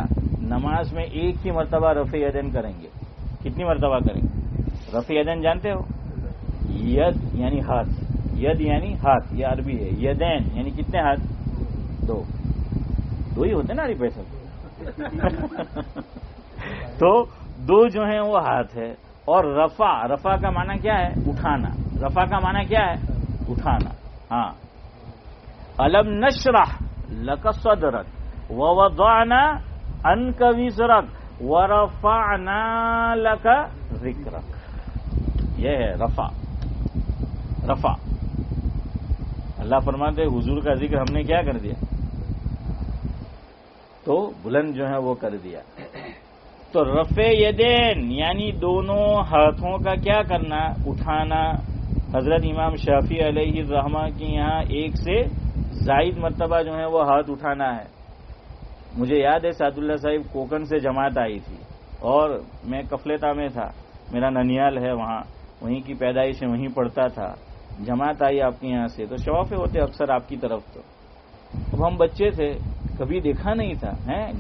نماز میں ایک ہی مرتبہ رفع یدین کریں گے. کتنی مرتبہ کریں گے رفع یدین؟ جانتے ہو، ید یعنی ہاتھ، ید یعنی ہاتھ، یہ عربی ہے. یدین یعنی کتنے ہاتھ؟ دو ہی ہوتے نا عربی پیسے. تو دو جو ہیں وہ ہاتھ ہے. اور رفع کا معنی کیا ہے؟ اٹھانا. رفع کا معنی کیا ہے؟ اٹھانا. ہاں، الم نشرح لک صدرک ووضعنا عنک وزرک ورفعنا لک ذکرک. یہ ہے رفع. اللہ فرماتے حضور کا ذکر ہم نے کیا کر دیا، تو بلند جو ہے وہ کر دیا. تو رفع یدین یعنی دونوں ہاتھوں کا کیا کرنا، اٹھانا. حضرت امام شافعی علیہ الرحمہ کی یہاں ایک سے زائد مرتبہ جو ہے وہ ہاتھ اٹھانا ہے. مجھے یاد ہے سعد اللہ صاحب کوکن سے جماعت آئی تھی، اور میں کفلتا میں تھا، میرا ننیال ہے وہاں، وہیں کی پیدائش ہے، وہیں پڑھتا تھا. جماعت آئی آپ کے یہاں سے، تو شوافے ہوتے اکثر آپ کی طرف. تو اب ہم بچے تھے، کبھی دیکھا نہیں تھا.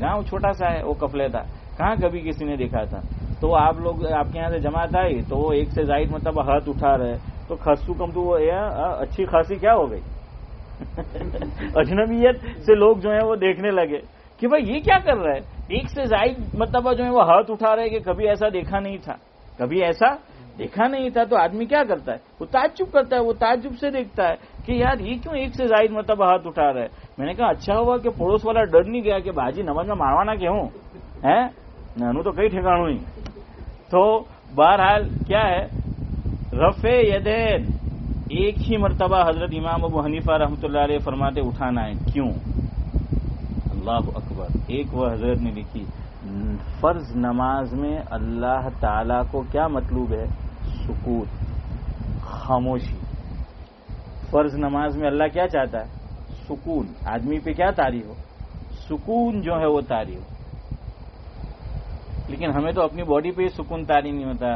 گاؤں چھوٹا سا ہے، وہ کفلتا، کہاں کبھی کسی نے دیکھا تھا. تو آپ لوگ، آپ کے یہاں سے جماعت آئی تو وہ ایک سے زائد مرتبہ ہاتھ اٹھا رہے، تو خاصو کم تو وہ اچھی خاصی کیا ہو گئی اجنبیت سے لوگ جو ہیں وہ دیکھنے لگے کہ بھائی یہ کیا کر رہا ہے. ایک سے زائد مرتبہ جو ہے وہ ہاتھ اٹھا رہے کہ کبھی ایسا دیکھا نہیں تھا، کبھی ایسا دیکھا نہیں تھا. تو آدمی کیا کرتا ہے، وہ تعجب کرتا ہے، وہ تعجب سے دیکھتا ہے کہ یار یہ کیوں ایک سے زائد مرتبہ ہاتھ اٹھا رہا ہے. میں نے کہا اچھا ہوا کہ پڑوس والا ڈر نہیں گیا کہ باجی نماز میں ماروانا کیا ہوں نانو تو کئی ٹھکانوں ہی. تو بہرحال کیا ہے، رفع یدین ایک ہی مرتبہ حضرت امام ابو حنیفہ رحمۃ اللہ علیہ فرماتے اٹھانا ہے. کیوں؟ اللہ اکبر. ایک وہ حضرت نے لکھی، فرض نماز میں اللہ تعالی کو کیا مطلوب ہے؟ سکوت، خاموشی. فرض نماز میں اللہ کیا چاہتا ہے؟ سکون. آدمی پہ کیا طاری ہو؟ سکون جو ہے وہ طاری ہو. لیکن ہمیں تو اپنی باڈی پہ سکون طاری نہیں ہوتا.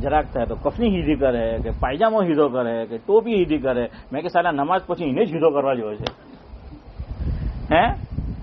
જરાક થાય તો કફની હીધી કરે કે પાયજામો હીધો કરે કે ટોપી હીધી કરે. મેં કે સાલા નમાજ પછી એને જ હીધો કરવા જોઈએ છે.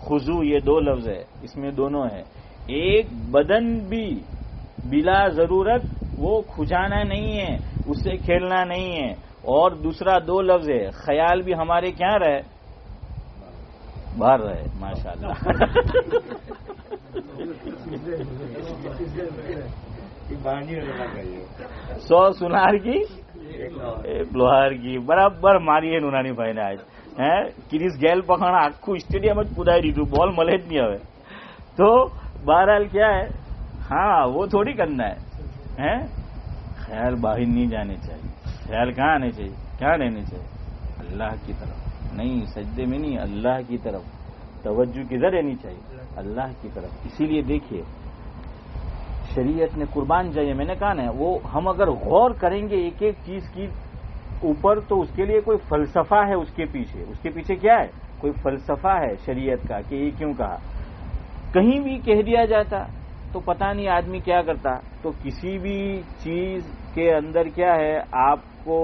خضو یہ دو لفظ ہے، اس میں دونوں ہے. ایک بدن بھی بلا ضرورت وہ کھجانا نہیں ہے، اس سے کھیلنا نہیں ہے، اور دوسرا دو لفظ ہے خیال بھی ہمارے کیا رہے، باہر رہے. ماشاءاللہ. سو سنار کی ایک لوہار کی برابر ماری ہے نورانی بھائی نے. آج کریس گیل پکانا آخو اسٹیڈیم پودائی دیدھو، بال ملے જ نہیں. હવે تو بہرحال کیا ہے، ہاں وہ تھوڑی کرنا ہے. خیال باہر نہیں جانے چاہیے. خیال کہاں آنے چاہیے، کیا رہنے چاہیے، اللہ کی طرف. نہیں سجدے میں نہیں، اللہ کی طرف توجہ کدھر رہنی چاہیے، اللہ کی طرف. اسی لیے دیکھیے شریعت نے قربان جائیے، میں نے کہا نا، وہ ہم اگر غور کریں گے ایک ایک چیز کی اوپر تو اس کے لیے کوئی فلسفہ ہے. اس کے پیچھے کیا ہے، کوئی فلسفہ ہے شریعت کا کہ یہ کیوں کہا. کہیں بھی کہہ دیا جاتا تو پتہ نہیں آدمی کیا کرتا. تو کسی بھی چیز کے اندر کیا ہے، آپ کو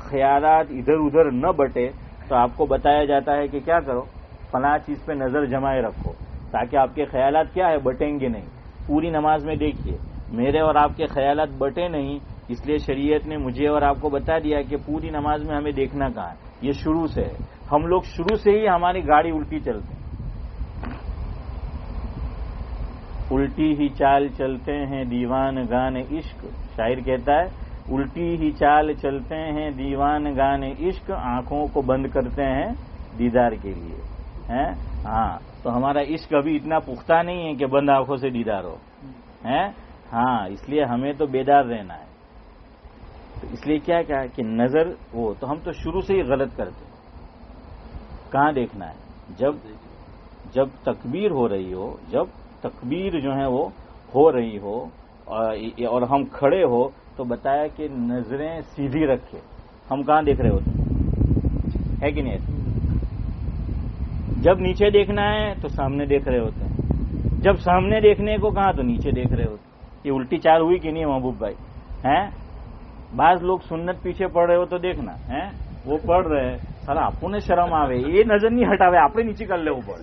خیالات ادھر ادھر نہ بٹے تو آپ کو بتایا جاتا ہے کہ کیا کرو، فلاں چیز پہ نظر جمائے رکھو تاکہ آپ کے خیالات کیا ہے، بٹیں گے نہیں. پوری نماز میں دیکھیے میرے اور آپ کے خیالات بٹے نہیں، اس لیے شریعت نے مجھے اور آپ کو بتا دیا کہ پوری نماز میں ہمیں دیکھنا کہاں ہے. یہ شروع سے ہے. ہم لوگ شروع سے ہی ہماری گاڑی الٹی چلتے ہیں، الٹی ہی چال چلتے ہیں دیوان گان عشق. شاعر کہتا ہے الٹی ہی چال چلتے ہیں دیوان گان عشق، آنکھوں کو بند کرتے ہیں دیدار کے لیے. ہاں تو ہمارا عشق ابھی اتنا پختہ نہیں ہے کہ بند آنکھوں سے دیدار ہو. ہاں اس لیے ہمیں تو بیدار رہنا ہے. تو اس لیے کیا کہ نظر وہ تو ہم تو شروع سے ہی غلط کرتے. کہاں دیکھنا ہے، جب تکبیر ہو رہی ہو، جب تکبیر جو ہے وہ ہو رہی ہو اور ہم کھڑے ہو تو بتایا کہ نظریں سیدھی رکھے. ہم کہاں دیکھ رہے ہوتے ہے کہ نہیں؟ جب نیچے دیکھنا ہے تو سامنے دیکھ رہے ہوتے ہیں، جب سامنے دیکھنے کو کہاں تو نیچے دیکھ رہے ہوتے. یہ الٹی چال ہوئی کہ نہیں محبوب بھائی؟ بعض لوگ سنت پیچھے پڑھ رہے ہو تو دیکھنا وہ پڑھ رہے ہیں، سارا آپ نے شرم آوے، یہ نظر نہیں ہٹاوے، آپ نے نیچے کر لے وہ پڑھ.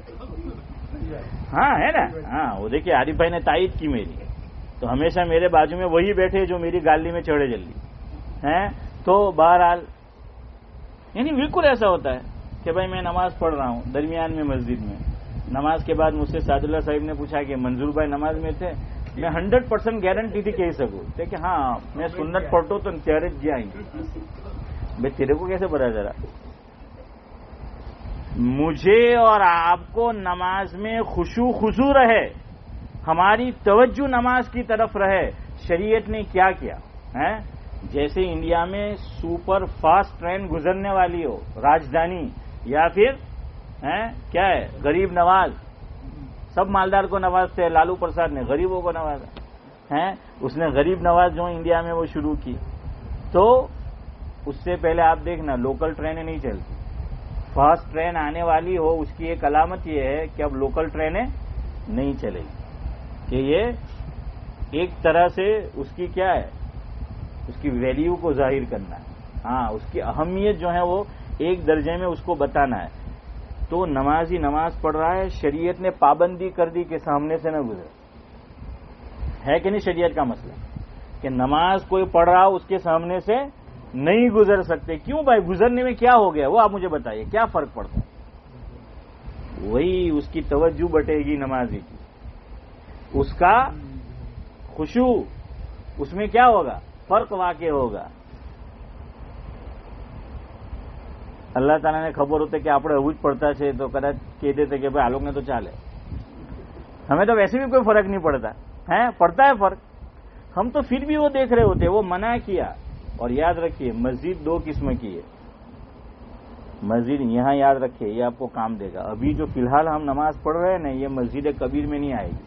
ہاں ہے نا. ہاں وہ دیکھیے عارف بھائی نے تائید کی میری، تو ہمیشہ میرے بازو میں وہی بیٹھے جو میری گالی میں چڑھے جلدی. تو بہرحال یعنی بالکل ایسا ہوتا ہے کہ بھائی میں نماز پڑھ رہا ہوں درمیان میں مسجد میں، نماز کے بعد مجھ سے سعد اللہ صاحب نے پوچھا کہ منظور بھائی نماز میں تھے؟ میں 100% گارنٹی تھی کہہ سکوں کہ ہاں میں سنت پڑھتا ہوں تو تیرے جائیں گے. بھائی تیرے کو کیسے پتا ذرا؟ مجھے اور آپ کو نماز میں خشوع خضوع رہے، ہماری توجہ نماز کی طرف رہے. شریعت نے کیا کیا جیسے انڈیا میں سپر فاسٹ ٹرین گزرنے والی ہو، راجدھانی، یا پھر کیا ہے غریب نواز. سب مالدار کو نوازتے ہیں، لالو پرساد نے غریبوں کو نوازا. اس نے غریب نواز جو انڈیا میں وہ شروع کی. تو اس سے پہلے آپ دیکھنا لوکل ٹرینیں نہیں چلتی. فاسٹ ٹرین آنے والی ہو اس کی ایک علامت یہ ہے کہ اب لوکل ٹرینیں نہیں چلے گی، کہ یہ ایک طرح سے اس کی کیا ہے، اس کی ویلیو کو ظاہر کرنا ہے. ہاں اس کی اہمیت جو ہے وہ ایک درجے میں اس کو بتانا ہے. تو نمازی نماز پڑھ رہا ہے، شریعت نے پابندی کر دی کہ سامنے سے نہ گزرے. ہے کہ نہیں شریعت کا مسئلہ کہ نماز کوئی پڑھ رہا اس کے سامنے سے نہیں گزر سکتے. کیوں بھائی؟ گزرنے میں کیا ہو گیا وہ آپ مجھے بتائیے، کیا فرق پڑتا ہے؟ وہی اس کی توجہ بٹے گی نمازی کی، اس کا خشوع، اس میں کیا ہوگا، فرق واقع ہوگا. اللہ تعالیٰ نے خبر ہوتے کہ આપણે એવું જ પડતા છે તો કદાચ કહી દેતે કે ભાઈ આ લોકોને તો ચાલે. ہمیں تو ویسے بھی کوئی فرق نہیں پڑتا پڑتا ہے فرق. ہم تو پھر بھی وہ دیکھ رہے ہوتے، وہ منع کیا. اور یاد رکھیے مسجد دو قسم کی ہے. مسجد یہاں یاد رکھیے، یہ آپ کو کام دے گا. ابھی جو فی الحال ہم نماز پڑھ رہے ہیں نا، یہ مسجد کبیر میں نہیں آئے گی.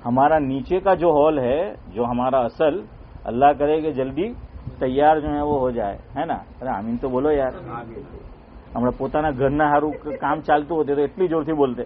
ہمارا نیچے کا جو ہال ہے، جو ہمارا اصل، اللہ کرے کہ جلدی તૈયાર جو ہے وہ ہو جائے، ہے ના. અરે આમીન તો બોલો યાર. હમણાં પોતાના ઘરના હારું કામ ચાલતું હોતે તો એટલી જોરથી બોલતે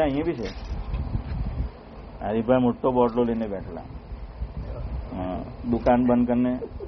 અહીંયા બી છે. હરીભાઈ મોટો બોટલો લઈને બેઠેલા. દુકાન બંધ કરીને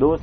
2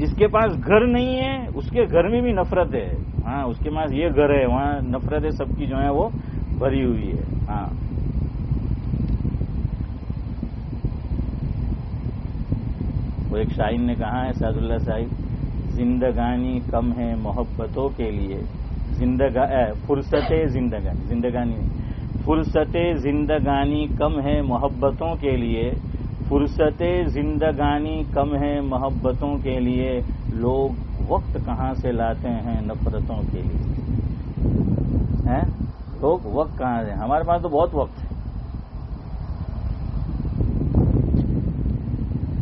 جس کے پاس گھر نہیں ہے اس کے گھر میں بھی نفرت ہے. ہاں اس کے پاس یہ گھر ہے, وہاں نفرتیں سب کی جو ہے وہ بھری ہوئی ہے. ہاں وہ ایک شاعر نے کہا ہے, سعد اللہ صاحب, زندگانی کم ہے محبتوں کے لیے, فرصت زندگانی فرصت زندگانی کم ہے محبتوں کے لیے, فرصت زندگانی کم ہے محبتوں کے لیے, لوگ وقت کہاں سے لاتے ہیں نفرتوں کے لیے. لوگ وقت کہاں سے, ہمارے پاس تو بہت وقت ہے.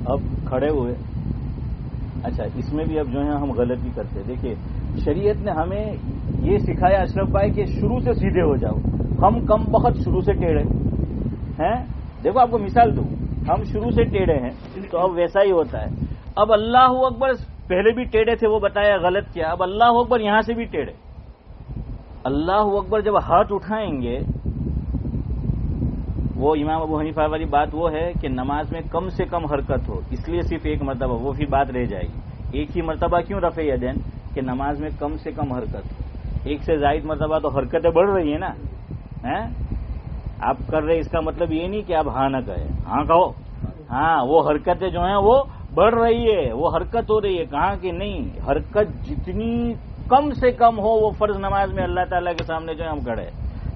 اب کھڑے ہوئے, اچھا اس میں بھی اب جو ہے ہم غلطی کرتے. دیکھیے شریعت نے ہمیں یہ سکھایا اشرف بھائی کہ شروع سے سیدھے ہو جاؤ. ہم کم بخت شروع سے ٹیڑھے ہیں. دیکھو آپ کو مثال دوں, ہم شروع سے ٹیڑھے ہیں تو اب ویسا ہی ہوتا ہے. اب اللہ اکبر پہلے بھی ٹیڑھے تھے, وہ بتایا غلط کیا. اب اللہ اکبر یہاں سے بھی ٹیڑھے. اللہ اکبر جب ہاتھ اٹھائیں گے, وہ امام ابو حنیفہ والی بات وہ ہے کہ نماز میں کم سے کم حرکت ہو, اس لیے صرف ایک مرتبہ, وہ پھر بات رہ جائے گی. ایک ہی مرتبہ کیوں رفع یدین کہ نماز میں کم سے کم حرکت ہو. ایک سے زائد مرتبہ تو حرکتیں بڑھ رہی ہیں نا. آپ کر رہے, اس کا مطلب یہ نہیں کہ آپ ہاں نہ کہیں, ہاں کہو. ہاں وہ حرکتیں جو ہیں وہ بڑھ رہی ہے, وہ حرکت ہو رہی ہے. کہاں کہ نہیں, حرکت جتنی کم سے کم ہو وہ فرض نماز میں اللہ تعالیٰ کے سامنے جو ہے ہم کھڑے,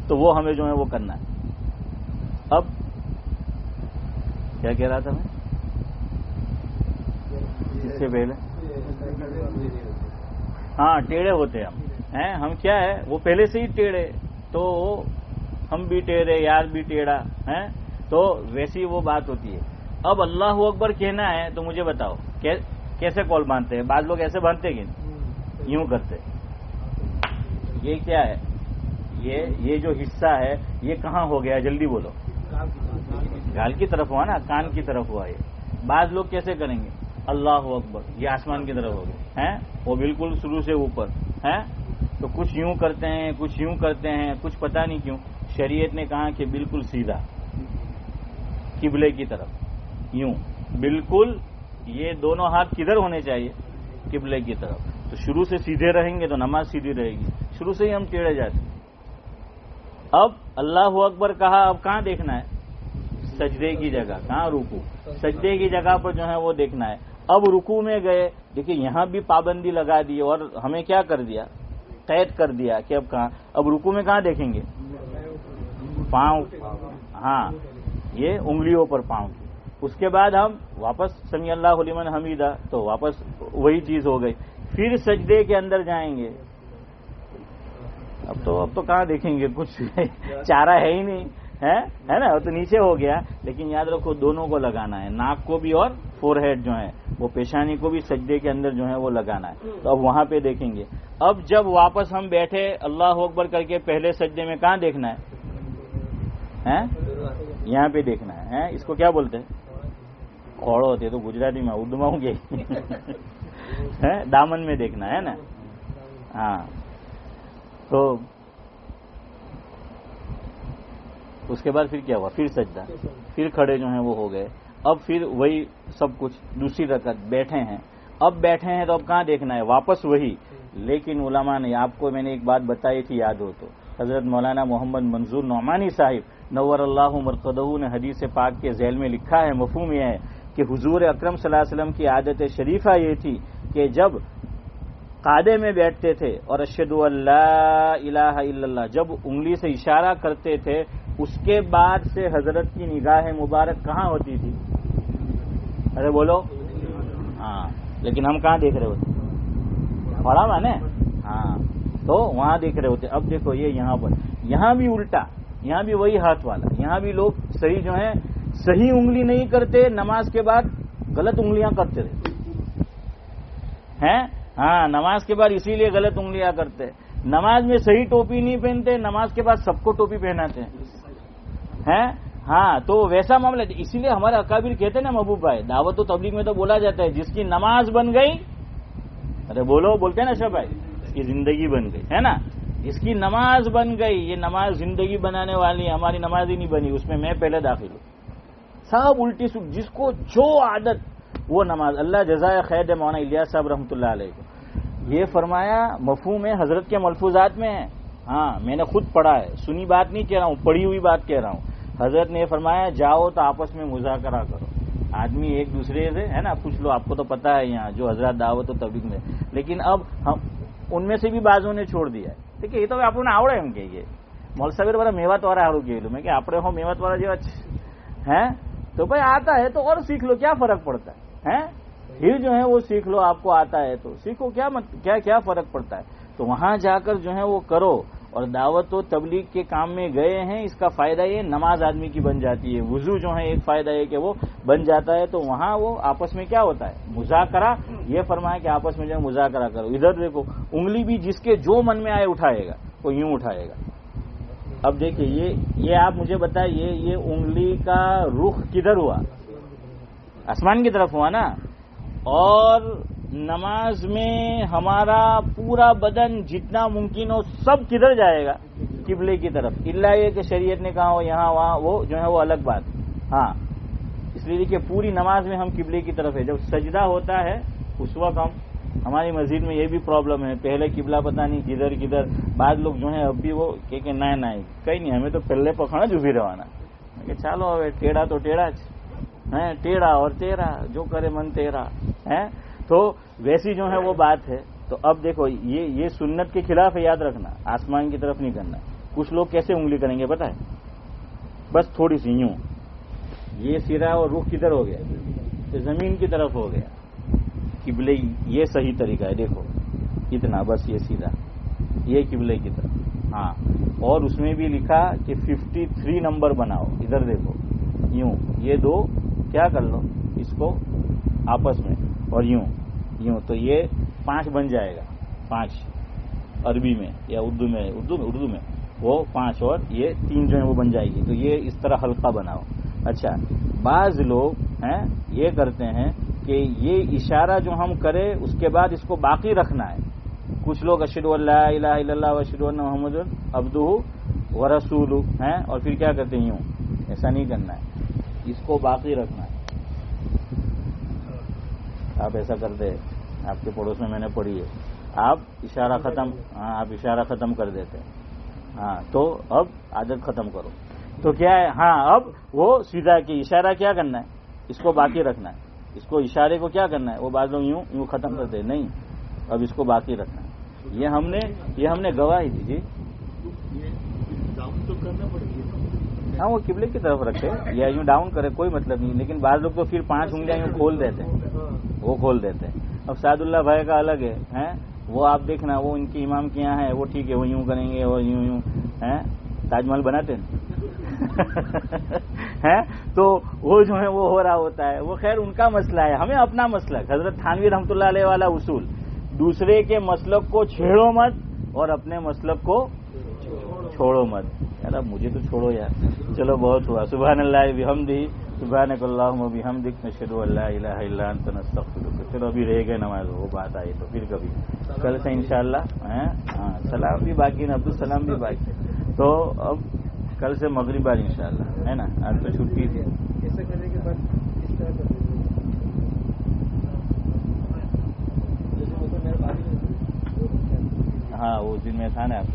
تو وہ ہمیں جو ہے وہ کرنا ہے. اب کیا کہہ رہا تھا میں اس سے پہلے؟ ہاں ٹیڑھے ہوتے ہم کیا ہے, وہ پہلے سے ہی ٹیڑھے, تو ہم بھی ٹیڑھے, یار بھی ٹیڑھا ہے, تو ویسی وہ بات ہوتی ہے. اب اللہ اکبر کہنا ہے تو مجھے بتاؤ کیسے کال باندھتے ہیں؟ بعض لوگ ایسے باندھتے کہ یوں کرتے. یہ کیا ہے, یہ جو حصہ ہے یہ کہاں ہو گیا, جلدی بولو. گال کی طرف ہوا نا, کان کی طرف ہوا. یہ بعض لوگ کیسے کریں گے, اللہ اکبر, یہ آسمان کی طرف ہو گئے ہیں, وہ بالکل شروع سے اوپر ہیں. تو کچھ یوں کرتے ہیں, کچھ یوں کرتے ہیں, کچھ پتہ نہیں کیوں. شریعت نے کہا کہ بالکل سیدھا قبلے کی طرف, یوں بالکل. یہ دونوں ہاتھ کدھر ہونے چاہیے, قبلے کی طرف. تو شروع سے سیدھے رہیں گے تو نماز سیدھی رہے گی. شروع سے ہی ہم ٹیڑھے جاتے ہیں. اب اللہ اکبر کہا, اب کہاں دیکھنا ہے, سجدے کی جگہ. کہاں, رکوع, سجدے کی جگہ پر جو ہے وہ دیکھنا ہے. اب رکوع میں گئے, دیکھیے یہاں بھی پابندی لگا دی اور ہمیں کیا کر دیا, قید کر دیا کہ اب کہاں, اب رکوع میں کہاں دیکھیں گے, پاؤں. ہاں یہ انگلیوں پر پاؤں. اس کے بعد ہم واپس سمی اللہ لمن حمیدہ, تو واپس وہی چیز ہو گئی. پھر سجدے کے اندر جائیں گے. اب تو کہاں دیکھیں گے, کچھ چارہ ہے ہی نہیں ہے نا. تو نیچے ہو گیا, لیکن یاد رکھو دونوں کو لگانا ہے, ناک کو بھی اور فور ہیڈ جو ہے وہ پیشانی کو بھی سجدے کے اندر جو ہے وہ لگانا ہے. تو اب وہاں پہ دیکھیں گے. اب جب واپس ہم بیٹھے اللہ اکبر کر کے, پہلے سجدے میں کہاں دیکھنا ہے, یہاں پہ دیکھنا ہے. اس کو کیا بولتے ہیں, کھوڑو ہوتے, تو گجراتی میں, اردو میں ہوں گے, دامن میں دیکھنا ہے نا. ہاں تو اس کے بعد پھر کیا ہوا, پھر سجدہ, پھر کھڑے جو ہیں وہ ہو گئے. اب پھر وہی سب کچھ, دوسری رکعت بیٹھے ہیں. اب بیٹھے ہیں تو اب کہاں دیکھنا ہے, واپس وہی. لیکن علماء نے, آپ کو میں نے ایک بات بتائی تھی یاد ہو تو, حضرت مولانا محمد منظور نعمانی صاحب نور اللہ مرقدہ نے حدیث پاک کے ذیل میں لکھا ہے, مفہوم یہ ہے کہ حضور اکرم صلی اللہ علیہ وسلم کی عادت شریفہ یہ تھی کہ جب قعدے میں بیٹھتے تھے اور اشہد ان لا الہ الا اللہ جب انگلی سے اشارہ کرتے تھے, اس کے بعد سے حضرت کی نگاہ مبارک کہاں ہوتی تھی, ارے بولو. ہاں لیکن ہم کہاں دیکھ رہے ہوتے, پڑھا مانے, ہاں تو وہاں دیکھ رہے ہوتے. اب دیکھو یہ یہاں پر, یہاں بھی الٹا, یہاں بھی وہی ہاتھ والا. یہاں بھی لوگ صحیح جو ہیں صحیح انگلی نہیں کرتے, نماز کے بعد غلط انگلیاں کرتے رہتے ہیں. ہاں نماز کے بعد اسی لیے غلط انگلیاں کرتے ہیں. نماز میں صحیح ٹوپی نہیں پہنتے, نماز کے بعد سب کو ٹوپی پہناتے ہیں. ہاں تو ویسا معاملہ. اسی لیے ہمارے اکابر کہتے ہیں نا محبوب بھائی, دعوت و تبلیغ میں تو بولا جاتا ہے جس کی نماز بن گئی, ارے بولو, بولتے ہیں نا شب بھائی, اس کی زندگی بن گئی, ہے نا. جس کی نماز بن گئی, یہ نماز زندگی بنانے والی, ہماری نماز ہی نہیں بنی, اس میں میں پہلے داخل ہوں. سب الٹی سب, جس کو جو عادت وہ نماز. اللہ جزائے خیر دے مولانا الیاس صاحب رحمۃ اللہ علیہ کو. یہ فرمایا مفہوم ہے حضرت کے ملفوظات میں ہے. ہاں میں نے خود پڑھا ہے, سنی بات نہیں کہہ رہا ہوں, پڑھی ہوئی بات کہہ رہا ہوں. حضرت نے فرمایا جاؤ تو آپس میں مذاکرہ کرو. آدمی ایک دوسرے سے ہے نا پوچھ لو, آپ کو تو پتا ہے یہاں جو حضرات دعوت و تبلیغ میں, لیکن اب ہم ان میں سے بھی بعضوں نے چھوڑ دیا ہے. ٹھیک ہے, یہ تو آپ نے آوڑے ہم کہیے مول صابر بڑا میوات والا آڑو کہ میں کہ آپ ہو میوات والا جو ہے تو بھائی آتا ہے تو اور سیکھ لو, کیا فرق پڑتا ہے. پھر جو ہے وہ سیکھ لو, آپ کو آتا ہے تو سیکھو, کیا فرق پڑتا ہے. تو وہاں جا کر جو ہے وہ کرو. اور دعوت و تبلیغ کے کام میں گئے ہیں, اس کا فائدہ یہ نماز آدمی کی بن جاتی ہے, وضو جو ہے ایک فائدہ ہے کہ وہ بن جاتا ہے. تو وہاں وہ آپس میں کیا ہوتا ہے مذاکرہ. یہ فرمایا کہ آپس میں جو ہے مذاکرہ کرو. ادھر دیکھو انگلی بھی جس کے جو من میں آئے اٹھائے گا, وہ یوں اٹھائے گا. اب دیکھیے یہ آپ مجھے بتائیے یہ انگلی کا رخ کدھر ہوا, آسمان کی طرف ہوا نا. اور نماز میں ہمارا پورا بدن جتنا ممکن ہو سب کدھر جائے گا, قبلے کی طرف. الا یہ کہ شریعت نے کہا ہو یہاں وہاں, وہ جو ہے وہ الگ بات. ہاں اس لیے کہ پوری نماز میں ہم قبلے کی طرف ہے. جب سجدہ ہوتا ہے اس وقت ہماری مسجد میں یہ بھی پرابلم ہے, پہلے قبلہ پتہ نہیں کدھر. بعض لوگ جو ہیں اب بھی وہ کہ نہیں کہیں نہیں, ہمیں تو پہلے پکڑنا جو بھی روانا کہ چالو اب ٹیڑھا تو ٹیڑھا ہے, ٹیڑھا اور تیرا جو کرے من تیرا ہے. تو ویسی جو ہے وہ بات ہے. تو اب دیکھو یہ سنت کے خلاف ہے, یاد رکھنا, آسمان کی طرف نہیں کرنا. کچھ لوگ کیسے انگلی کریں گے پتہ ہے, بس تھوڑی سی یوں, یہ سرا اور رخ کدھر ہو گیا, تو زمین کی طرف ہو گیا قبلے. یہ صحیح طریقہ ہے, دیکھو اتنا بس یہ سیدھا, یہ قبلے کی طرف. ہاں اور اس میں بھی لکھا کہ 53 نمبر بناؤ. ادھر دیکھو یوں, یہ دو کیا کر لو اس کو آپس میں, اور یوں تو یہ 5 بن جائے گا. 5 عربی میں یا اردو میں وہ 5 اور یہ 3 جو ہے وہ بن جائے گی. تو یہ اس طرح حلقہ بناؤ. اچھا بعض لوگ ہیں یہ کرتے ہیں کہ یہ اشارہ جو ہم کریں اس کے بعد اس کو باقی رکھنا ہے. کچھ لوگ اشہدو ان لا الہ الا اللہ و اشہدو ان محمد عبدہ و رسولہ ہیں, اور پھر کیا کرتے ہیں یوں. ایسا نہیں کرنا ہے, اس کو باقی رکھنا ہے. آپ ایسا کرتے ہیں, آپ کے پڑوس میں نے پڑھی ہے, آپ اشارہ ختم کر دیتے ہیں. ہاں تو اب عادت ختم کرو. تو کیا ہے, ہاں اب وہ سیدھا کہ اشارہ کیا کرنا ہے, اس کو باقی رکھنا ہے. اس کو اشارے کو کیا کرنا ہے, وہ بعض لوگ یوں ختم کرتے ہیں, نہیں اب اس کو باقی رکھنا ہے. یہ ہم نے گواہی دی. جی ہاں وہ قبلے کی طرف رکھے یا یوں ڈاؤن کرے کوئی مطلب نہیں, لیکن بعض لوگ تو پھر 5 انگلیاں یوں کھول دیتے ہیں, وہ کھول دیتے ہیں. اب سعد اللہ بھائی کا الگ ہے, وہ آپ دیکھنا وہ ان کی امام کے یہاں ہے, وہ ٹھیک ہے وہ یوں کریں گے اور یوں ہیں, تاج محل بناتے ہیں تو وہ جو ہے وہ ہو رہا ہوتا ہے. وہ خیر ان کا مسئلہ ہے, ہمیں اپنا مسلک. حضرت تھانوی رحمۃ اللہ علیہ والا اصول, دوسرے کے مسلک کو چھیڑو مت اور اپنے مسلک کو چھوڑو مت. یار اب مجھے تو چھوڑو یار, چلو بہت ہوا. سبحان اللہ بحمدہ سبحانک اللہم وبحمدک نشہد ان لا الہ الا انت نستغفرک. چلو ابھی رہ گئے نماز, وہ بات آئی تو پھر کبھی کل سے انشاءاللہ. ہاں سلام بھی باقی ہے, عبدالسلام بھی باقی. تو اب کل سے مغرب بعد انشاءاللہ ہے نا, آج تو چھٹی تھی. ایسا کرنے کے بعد اس طرح کر ہاں وہ دن میں تھا نا آپ.